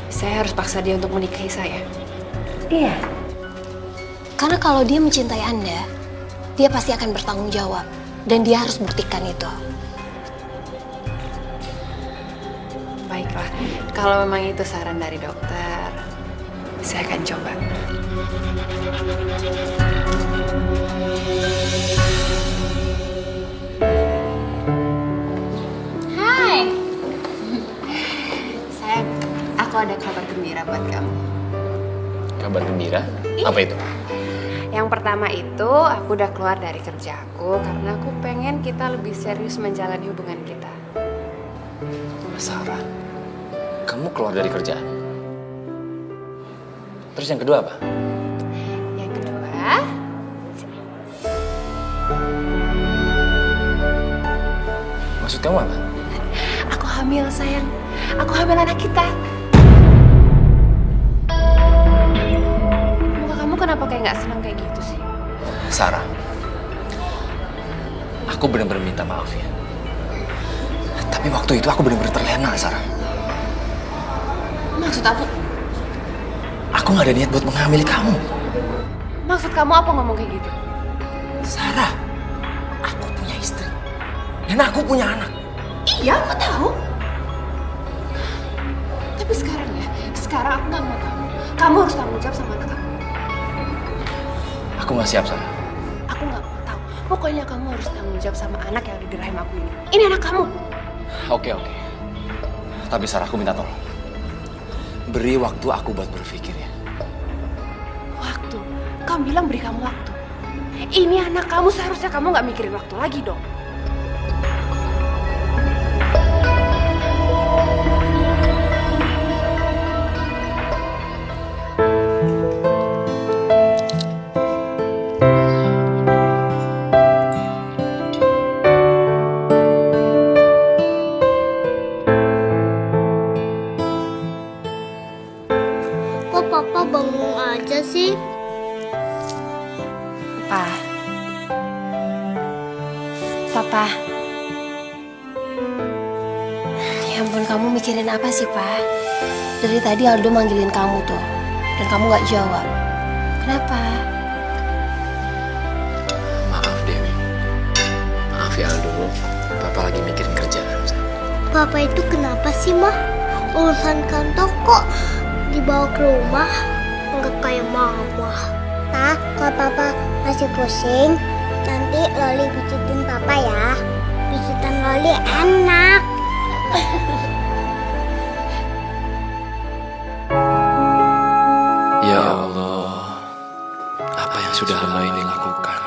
saya harus paksa dia untuk menikahi saya? Iya. Karena kalau dia mencintai Anda, dia pasti akan bertanggung jawab. Dan dia harus buktikan itu. Baiklah, kalau memang itu saran dari dokter, saya akan coba. Hai. Sayang, aku ada kabar gembira buat kamu. Kabar gembira? Apa itu? Yang pertama itu, aku udah keluar dari kerjaku karena aku pengen kita lebih serius menjalani hubungan kita. Sarah, kamu keluar dari kerjaan? Terus yang kedua apa? Yang kedua, Maksud kamu apa? aku hamil sayang. Aku hamil anak kita. Muka kamu kenapa kayak nggak senang kayak gitu sih? Sarah, aku benar-benar minta maaf ya. Tapi waktu itu aku benar-benar terlena, Sarah. Maksud aku? Aku nggak ada niat buat menghamili kamu. Maksud kamu apa ngomong kayak gitu? Sarah, aku punya istri. Dan aku punya anak. Iya, aku tahu. Tapi sekarang ya, sekarang aku nggak mau kamu. Kamu harus tanggung jawab sama anak kamu. Aku nggak siap, Sarah. Aku nggak mau tahu. Pokoknya kamu harus tanggung jawab sama anak yang ada di rahim aku ini. Ini anak kamu. Oke. Tapi Sarah, aku minta tolong. Beri waktu aku buat berpikir ya. Waktu? Kamu bilang beri kamu waktu. Ini anak kamu, seharusnya kamu nggak mikirin waktu lagi dong. Kok papa bengong aja sih? Papa. Ya ampun, kamu mikirin apa sih, Pak? Dari tadi Aldo manggilin kamu tuh, dan kamu gak jawab. Kenapa? Maaf, Dewi. Maaf ya, Aldo. Papa lagi mikirin kerjaan. Papa itu kenapa sih, Mah? Urusan kantor kok dibawa ke rumah? Nggak kayak mama. Pak, kalau papa masih pusing, nanti Loli pijitin papa ya. Pijitan Loli enak. Ya Allah, apa yang sudah hamba ini lakukan?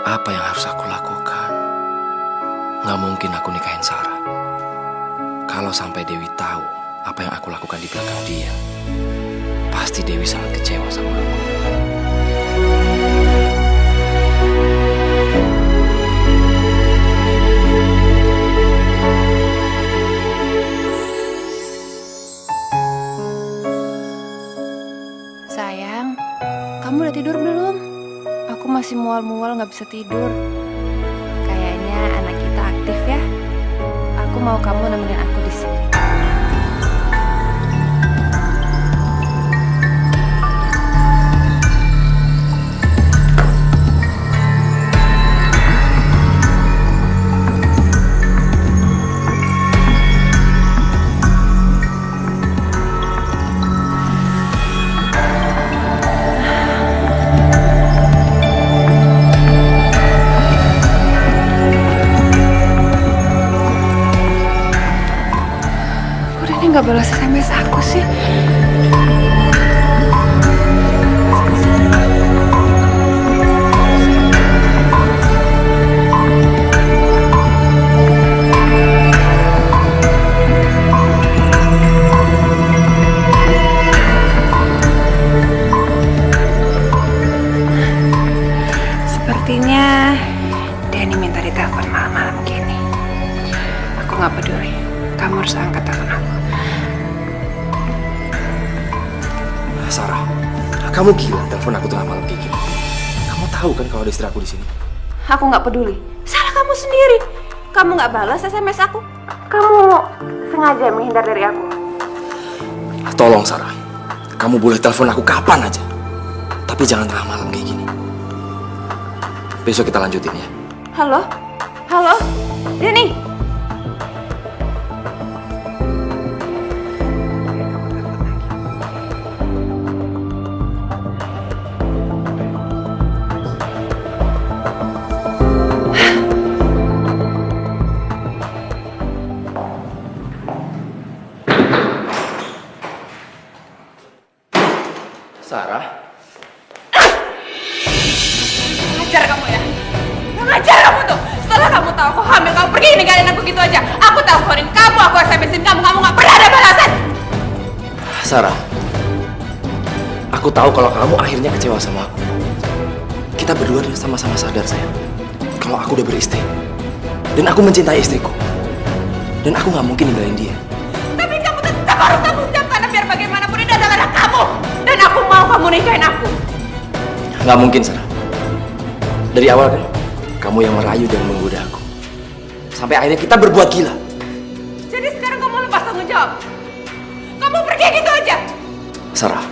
Apa yang harus aku lakukan? Nggak mungkin aku nikahin Sarah. Kalau sampai Dewi tahu apa yang aku lakukan di belakang dia, pasti Dewi sangat kecewa sama aku. mual-mual nggak bisa tidur. Kayaknya anak kita aktif ya. Aku mau kamu nemenin aku di sini. Nggak balas SMS aku sih. Sepertinya Denny minta ditelepon malam-malam gini. Aku nggak peduli. Kamu harus angkat telepon aku. Sarah, kamu gila telepon aku tengah malam kayak gini. Kamu tahu kan kalau ada istri aku di sini? Aku nggak peduli. Salah kamu sendiri. Kamu nggak balas SMS aku. Kamu sengaja menghindar dari aku. Tolong Sarah, kamu boleh telepon aku kapan aja. Tapi jangan tengah malam kayak gini. Besok kita lanjutin ya. Halo? Halo? Denny? Sarah? Ngajar kamu ya? Ngajar kamu tuh! Setelah kamu tahu aku hamil, kamu pergi ninggalin aku gitu aja. Aku teleponin kamu, aku SMS-in kamu, kamu gak pernah ada balasan! Sarah, aku tahu kalau kamu akhirnya kecewa sama aku. Kita berdua sama-sama sadar sayang, kalau aku udah beristri. Dan aku mencintai istriku. Dan aku gak mungkin ninggalin dia. Tapi kamu tetap harus tanggung jawab, karena biar bagaimanapun ini adalah anak kamu. Dan aku mau kamu nikahin aku. Gak mungkin Sarah. Dari awal kan, kamu yang merayu dan menggoda aku. Sampai akhirnya kita berbuat gila. Jadi sekarang kamu lepas tanggung jawab. Kamu pergi gitu aja. Sarah,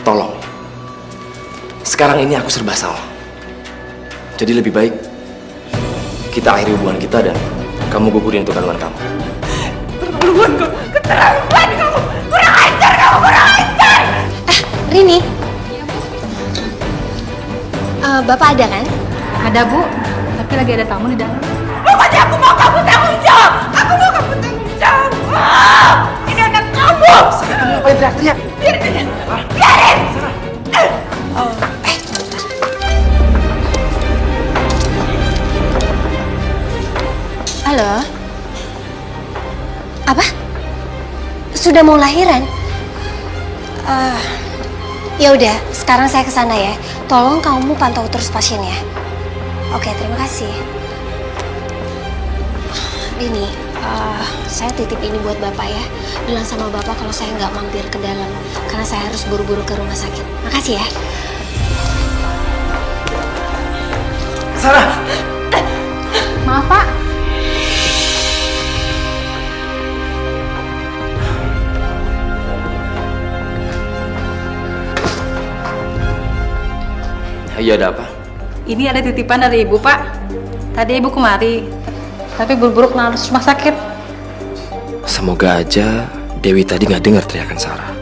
tolong. Sekarang ini aku serba salah. Jadi lebih baik kita akhiri hubungan kita dan kamu gugurin untuk kandungan kamu. Keterlaluan kamu, keterlaluan kamu. Kurang ajar kamu, kurang ajar. Rini. Bapak ada kan? Ada Bu, tapi lagi ada tamu di dalam. Pokoknya aku mau kamu tanggung jawab. Aku mau kamu tanggung jawab. Ini anak kamu. Sarah, kamu ngapain teriak-teriak? Biarin. Biarin. Halo? Apa? Sudah mau lahiran? Ya udah, sekarang saya ke sana ya. Tolong kamu pantau terus pasiennya. Oke, terima kasih. Ini, saya titip ini buat Bapak ya. Bilang sama Bapak kalau saya nggak mampir ke dalam, karena saya harus buru-buru ke rumah sakit. Makasih ya. Sarah! Maaf Pak. Iya, ada apa? Ini ada titipan dari Ibu Pak. Tadi Ibu kemari, tapi buru-buru kena harus rumah sakit. Semoga aja Dewi tadi nggak dengar teriakan Sarah.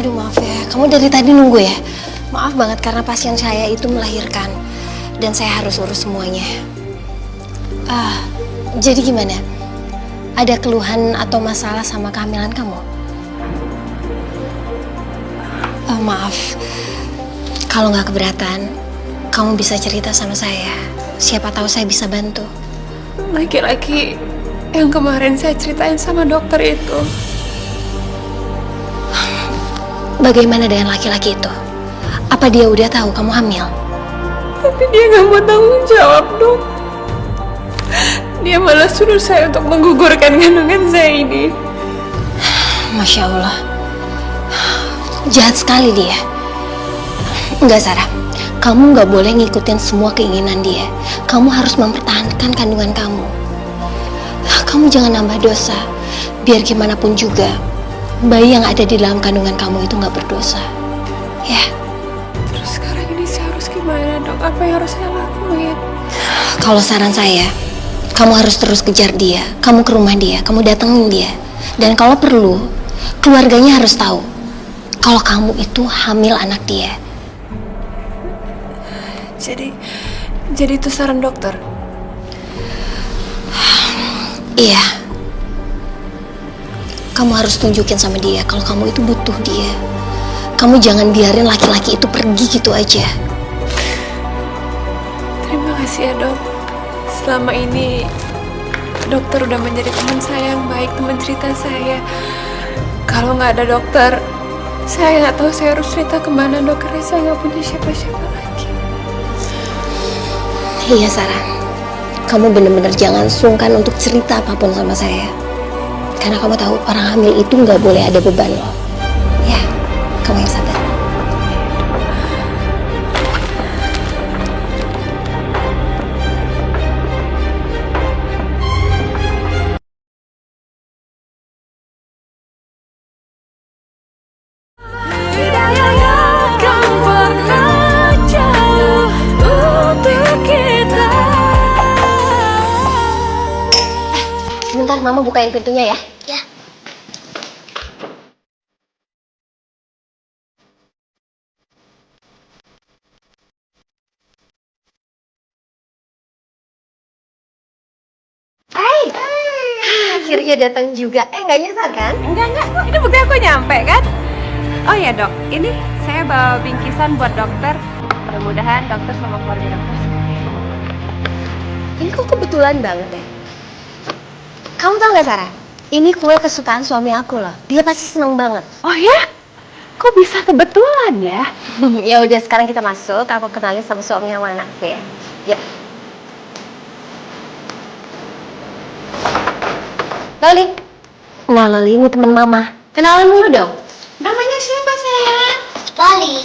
Aduh maaf ya, kamu dari tadi nunggu ya? Maaf banget karena pasien saya itu melahirkan dan saya harus urus semuanya. Jadi gimana? Ada keluhan atau masalah sama kehamilan kamu? Maaf, kalau nggak keberatan, kamu bisa cerita sama saya. Siapa tahu saya bisa bantu. Laki-laki yang kemarin saya ceritain sama dokter itu. Bagaimana dengan laki-laki itu? Apa dia udah tahu kamu hamil? Tapi dia nggak mau tanggung jawab, dok. Dia malah suruh saya untuk menggugurkan kandungan saya ini. Masya Allah, jahat sekali dia. Enggak, Sarah. Kamu nggak boleh ngikutin semua keinginan dia. Kamu harus mempertahankan kandungan kamu. Kamu jangan nambah dosa. Biar gimana pun juga, bayi yang ada di dalam kandungan kamu itu nggak berdosa. Ya. Terus sekarang ini saya harus gimana, Dok? Apa yang harus saya lakuin? Kalau saran saya, kamu harus terus kejar dia. Kamu ke rumah dia, kamu datengin dia. Dan kalau perlu, keluarganya harus tahu kalau kamu itu hamil anak dia. Jadi itu saran dokter? Iya. Kamu harus tunjukin sama dia kalau kamu itu butuh dia. Kamu jangan biarin laki-laki itu pergi gitu aja. Terima kasih ya, Dok. Selama ini dokter udah menjadi teman saya yang baik, teman cerita saya. Kalau nggak ada dokter, saya nggak tahu saya harus cerita kemana, Dok, karena saya nggak punya siapa-siapa lagi. Iya, Sarah. Kamu bener-bener jangan sungkan untuk cerita apapun sama saya. Karena kamu tahu orang hamil itu nggak boleh ada beban loh. Ya, kamu yang sabar. Sebentar, Mama bukain pintunya ya. Ya. Akhirnya datang juga. Nggak nyasar kan? Enggak, ini bukti aku nyampe kan? Oh ya, Dok, ini saya bawa bingkisan buat dokter. Mudah-mudahan dokter sama keluarga dokter suka. Ini kok kebetulan banget ya. Kamu tau nggak, Sarah? Ini kue kesukaan suami aku loh. Dia pasti seneng banget. Oh ya? Kok bisa kebetulan ya? Ya udah, sekarang kita masuk. Aku kenalin sama suami yang mana aku ya. Ya. Loli. Nah, Loli ini teman Mama. Kenalan dulu dong. Namanya siapa, sayang? Loli.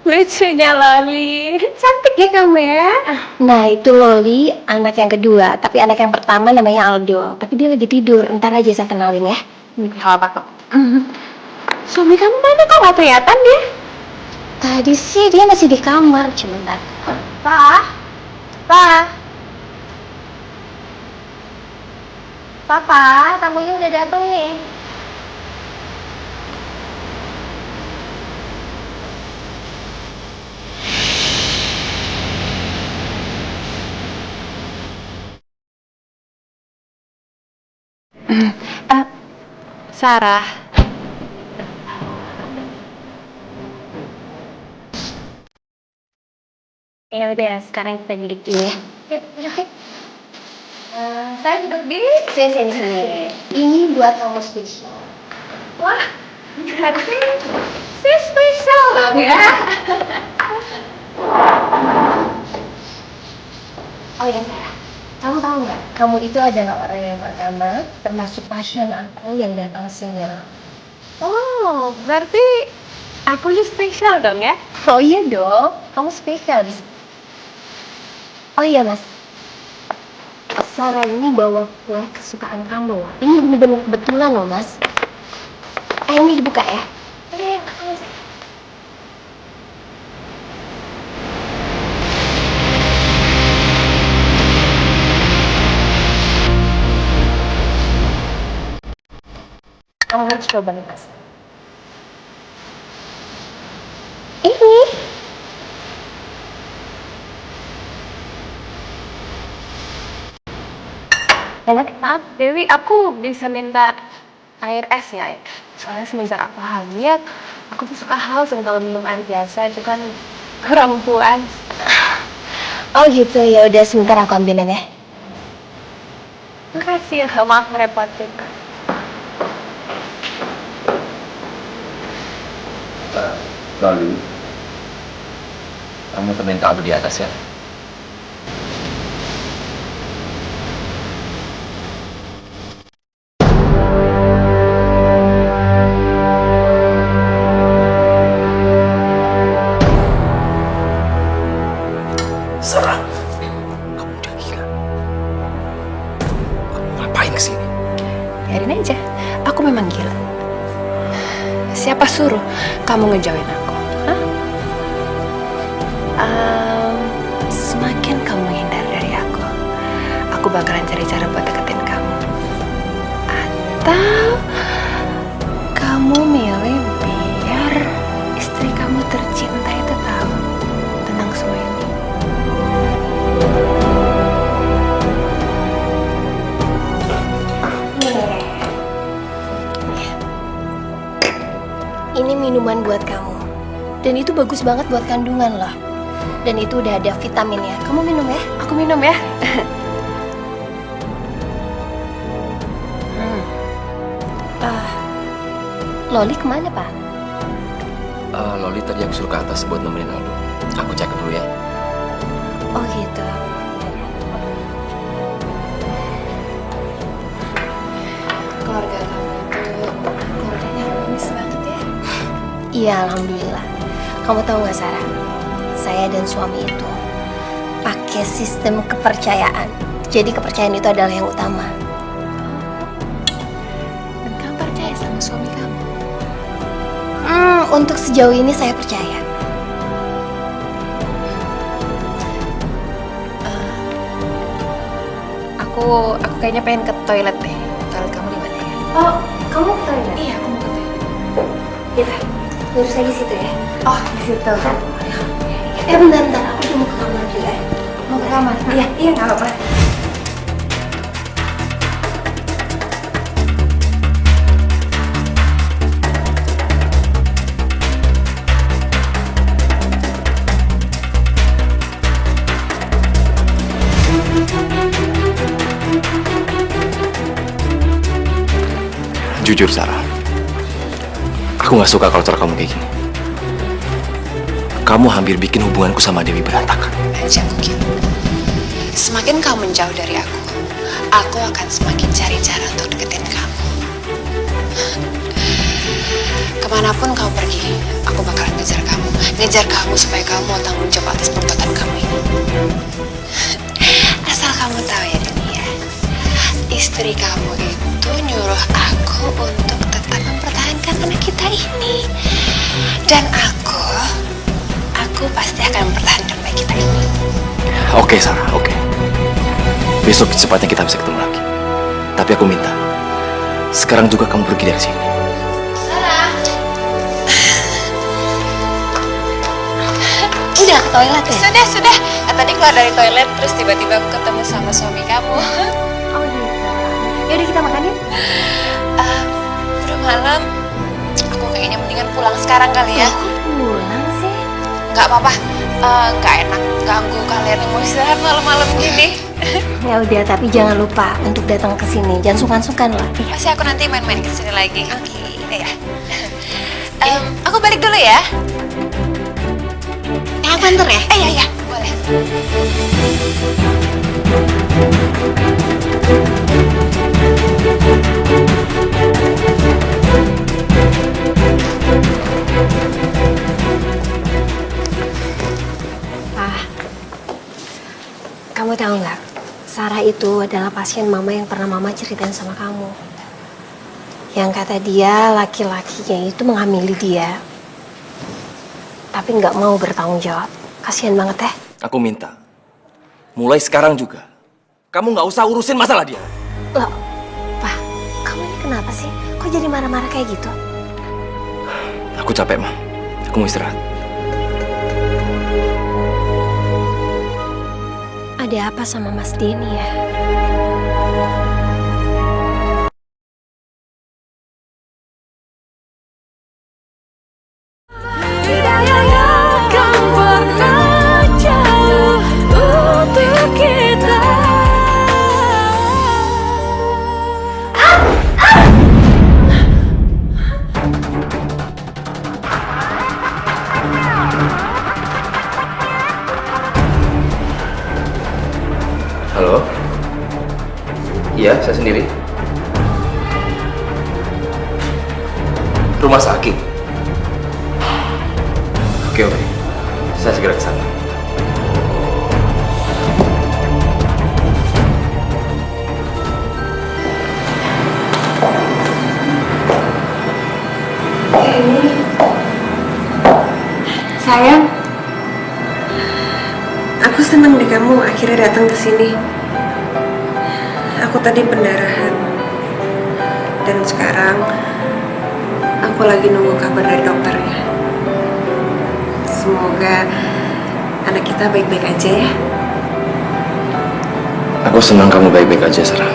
Lucunya Loli. Cantik ya kamu ya? Nah, itu Loli, anak yang kedua. Tapi anak yang pertama namanya Aldo. Tapi dia lagi tidur. Ntar aja saya kenalin ya. Gak apa kok. Suami kamu mana kok gak kelihatan dia? Tadi sih dia masih di kamar. Cuma ntar. Papa, tamunya udah datang nih. Sarah. Ya udah, sekarang kita duduk dulu ya. Saya duduk di... Sini. Ini buat kamu spesial. Wah, berarti si spesial dong ya. Oh iya, Sarah. Kamu tahu nggak? Kamu itu adalah orang yang pertama, termasuk pasien aku yang datang sini. Oh, berarti aku spesial dong ya? Oh iya dong, kamu spesial. Oh iya, Mas. Sarah ini bawa kue kesukaan kamu. Ini bener-bener kebetulan loh, Mas. Ini dibuka ya. Kamu harus coba nih, Mas. Ini. Maaf, Dewi, aku bisa minta air es ya? Soalnya semenjak aku hamil, aku tuh suka haus kalau minum air biasa, itu kan kurang puas. Oh gitu, ya udah sebentar aku ambilin ya. Makasih ya, maaf ngerepotin. Lalu, kamu temenin Aldo di atas ya. Sarah, kamu udah gila. Kamu ngapain kesini? Biarin aja, aku memang gila. Siapa suruh kamu ngejauhin aku? Hah? Semakin kamu menghindar dari aku bakalan cari cara buat deketin kamu. Atau kamu milih biar istri kamu tercinta itu tahu tentang semua ini. Ini minuman buat kamu. Dan itu bagus banget buat kandungan loh. Dan itu udah ada vitaminnya. Kamu minum ya? Aku minum ya. Loli kemana, Pak? Loli tadi aku suruh ke atas buat nemenin Aldo. Aku cek dulu ya. Oh gitu. Keluarga kamu itu keluarganya harmonis banget ya. Iya, alhamdulillah. Kamu tahu nggak, Sarah? Saya dan suami itu pakai sistem kepercayaan. Jadi kepercayaan itu adalah yang utama. Dan kamu percaya sama suami kamu? Untuk sejauh ini saya percaya. Aku kayaknya pengen ke toilet deh. Toilet kamu di mana ya? Oh, kamu ke toilet? Iya, aku mau ke toilet. Iya, lurus aja situ ya. Oh, di situ. Bentar, aku cuma mau ke kamar dulu ya. Mau ke kamar? Iya, nggak apa-apa. Jujur, Sarah. Aku nggak suka kalau cara kamu kayak gini. Kamu hampir bikin hubunganku sama Dewi berantakan. Aja mungkin. Semakin kamu menjauh dari aku akan semakin cari cara untuk deketin kamu. Kemanapun kamu pergi, aku bakalan ngejar kamu supaya kamu mau tanggung jawab atas perbuatan kamu ini. Asal kamu tahu ya, Dunia, istri kamu itu nyuruh aku untuk tetap mempertahankan anak kita ini, dan aku pasti akan mempertahankan baik kita ini. Oke, Sarah, oke. Besok secepatnya kita bisa ketemu lagi. Tapi aku minta, sekarang juga kamu pergi dari sini. Sarah. Udah ke toilet ya? Sudah. Tadi keluar dari toilet, terus tiba-tiba aku ketemu sama suami kamu. Oh gitu. Yaudah kita makan yuk. Udah malam, aku kayaknya mendingan pulang sekarang kali ya. Kok pulang sih? Nggak apa-apa, nggak enak ganggu kalian yang mau istirahat malam-malam gini. Ya udah, tapi jangan lupa untuk datang ke sini. Jangan sungkan-sungkan lah. Pasti aku nanti main-main ke sini lagi. Oke. Ya. Aku balik dulu ya. Aku anter ya? Iya, boleh. Kamu tahu nggak? Sarah itu adalah pasien mama yang pernah mama ceritain sama kamu. Yang kata dia laki-lakinya itu menghamili dia. Tapi nggak mau bertanggung jawab. Kasihan banget ya. Aku minta, mulai sekarang juga, kamu nggak usah urusin masalah dia. Loh, Pak, kamu ini kenapa sih? Kok jadi marah-marah kayak gitu? Aku capek, Ma. Aku mau istirahat. Ada apa sama Mas Denny ya? Halo? Iya, saya sendiri. Rumah sakit? Oke. Saya segera ke sana. seneng deh kamu akhirnya datang ke sini. Aku tadi pendarahan. Dan sekarang aku lagi nunggu kabar dari dokternya. Semoga anak kita baik-baik aja ya. Aku senang kamu baik-baik aja, Sarah.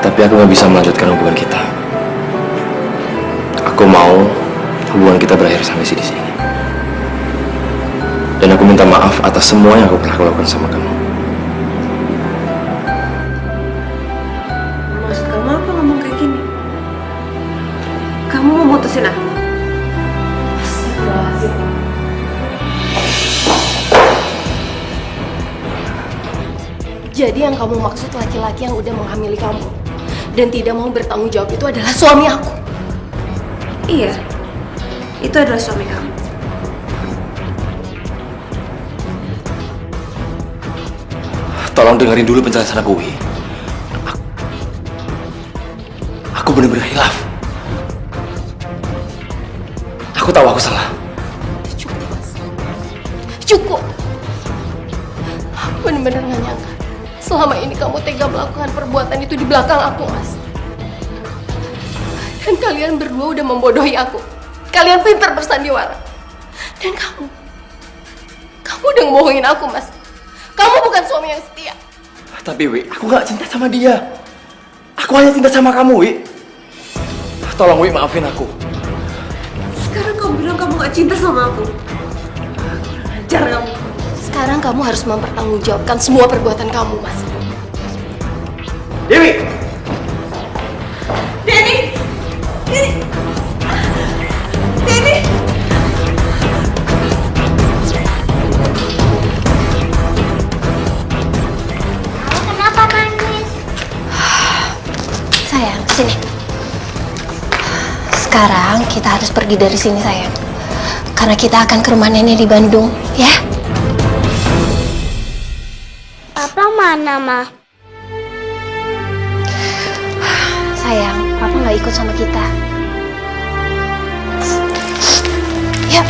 Tapi aku gak bisa melanjutkan hubungan kita. Aku mau hubungan kita berakhir sampai di sini. Dan aku minta maaf atas semua yang aku pernah lakukan sama kamu. Maksud kamu apa ngomong kayak gini? Kamu mau mutusin aku? Jadi yang kamu maksud laki-laki yang udah menghamili kamu dan tidak mau bertanggung jawab itu adalah suami aku? Iya, itu adalah suami kamu. Tolong dengerin dulu penjelasan aku, Wi. Aku benar-benar hilaf. Aku tahu aku salah. Cukup, Mas. Cukup. Aku benar-benar gak nyangka. Selama ini kamu tega melakukan perbuatan itu di belakang aku, Mas. Dan kalian berdua udah membodohi aku. Kalian pintar bersandiwara. Dan kamu udah ngebohongin aku, Mas. Kamu bukan suami yang setia. Tapi, Wi, aku gak cinta sama dia. Aku hanya cinta sama kamu, Wi. Tolong, Wi, maafin aku. Sekarang kamu bilang kamu gak cinta sama aku. Ajar kamu. Sekarang kamu harus mempertanggungjawabkan semua perbuatan kamu, Mas. Dewi! Denny! Denny! Kenapa nangis? Sayang, sini. Sekarang kita harus pergi dari sini, sayang. Karena kita akan ke rumah nenek di Bandung, ya? Papa mana, Ma? Sayang, Papa nggak ikut sama kita. Ya.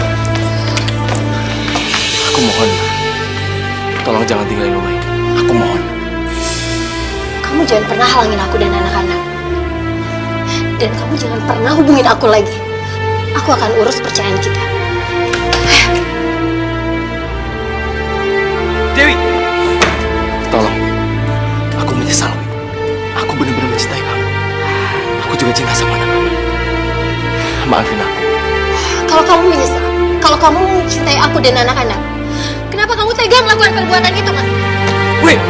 Aku mohon, Ma. Tolong jangan tinggalin rumah ini. Aku mohon. Kamu jangan pernah halangin aku dan anak-anak. Dan kamu jangan pernah hubungin aku lagi. Aku akan urus perceraian kita. Dewi! Tolong. Aku menyesal, Wi. Aku benar-benar mencintai kamu. Aku juga cinta sama anak kamu. Maafin aku. Kalau kamu menyesal, kalau kamu mencintai aku dan anak-anak, kenapa kamu tega melakukan perbuatan itu, Mas? Wi!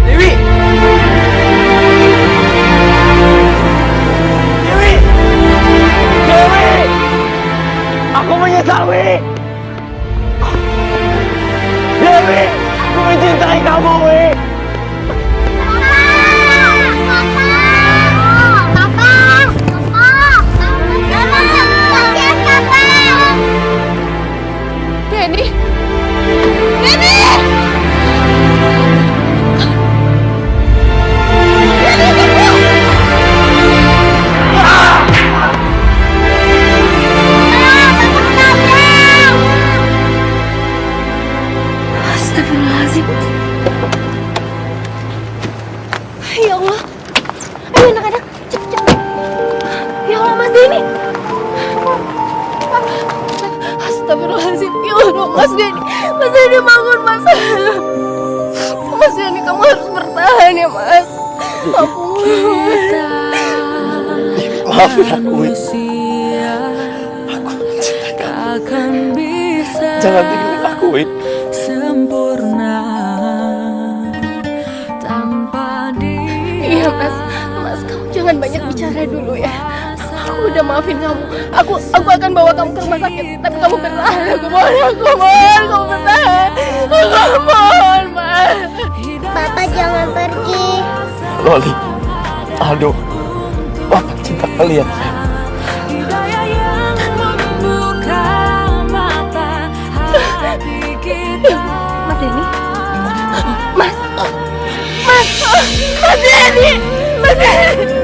Dewi! Dewi! Dewi! Aku menyesal, Wi! Dewi! Aku mencintai kamu, Wi! Denny! Denny! Astagfirullahaladzim. Ya Allah. Ayo anak-anak, cepet-cepet. Ya Allah, Mas Denny. Astagfirullahaladzim. Ya Allah, Mas Denny. Mas Denny bangun, Mas. Mas Denny, kamu harus bertahan ya, Mas. Maafin aku, Wi. Aku mencintai kamu. Jangan tinggalin aku, Wi. Iya, Mas. Mas, kamu jangan banyak bicara dulu ya. Aku udah maafin kamu. Aku akan bawa kamu ke rumah sakit. Tapi kamu bertahan. Aku mohon, kamu bertahan. Aku mohon, Mas. Papa jangan pergi. Loli, Aldo, Papa cinta kalian. Mas Denny. Mas Denny. Mas.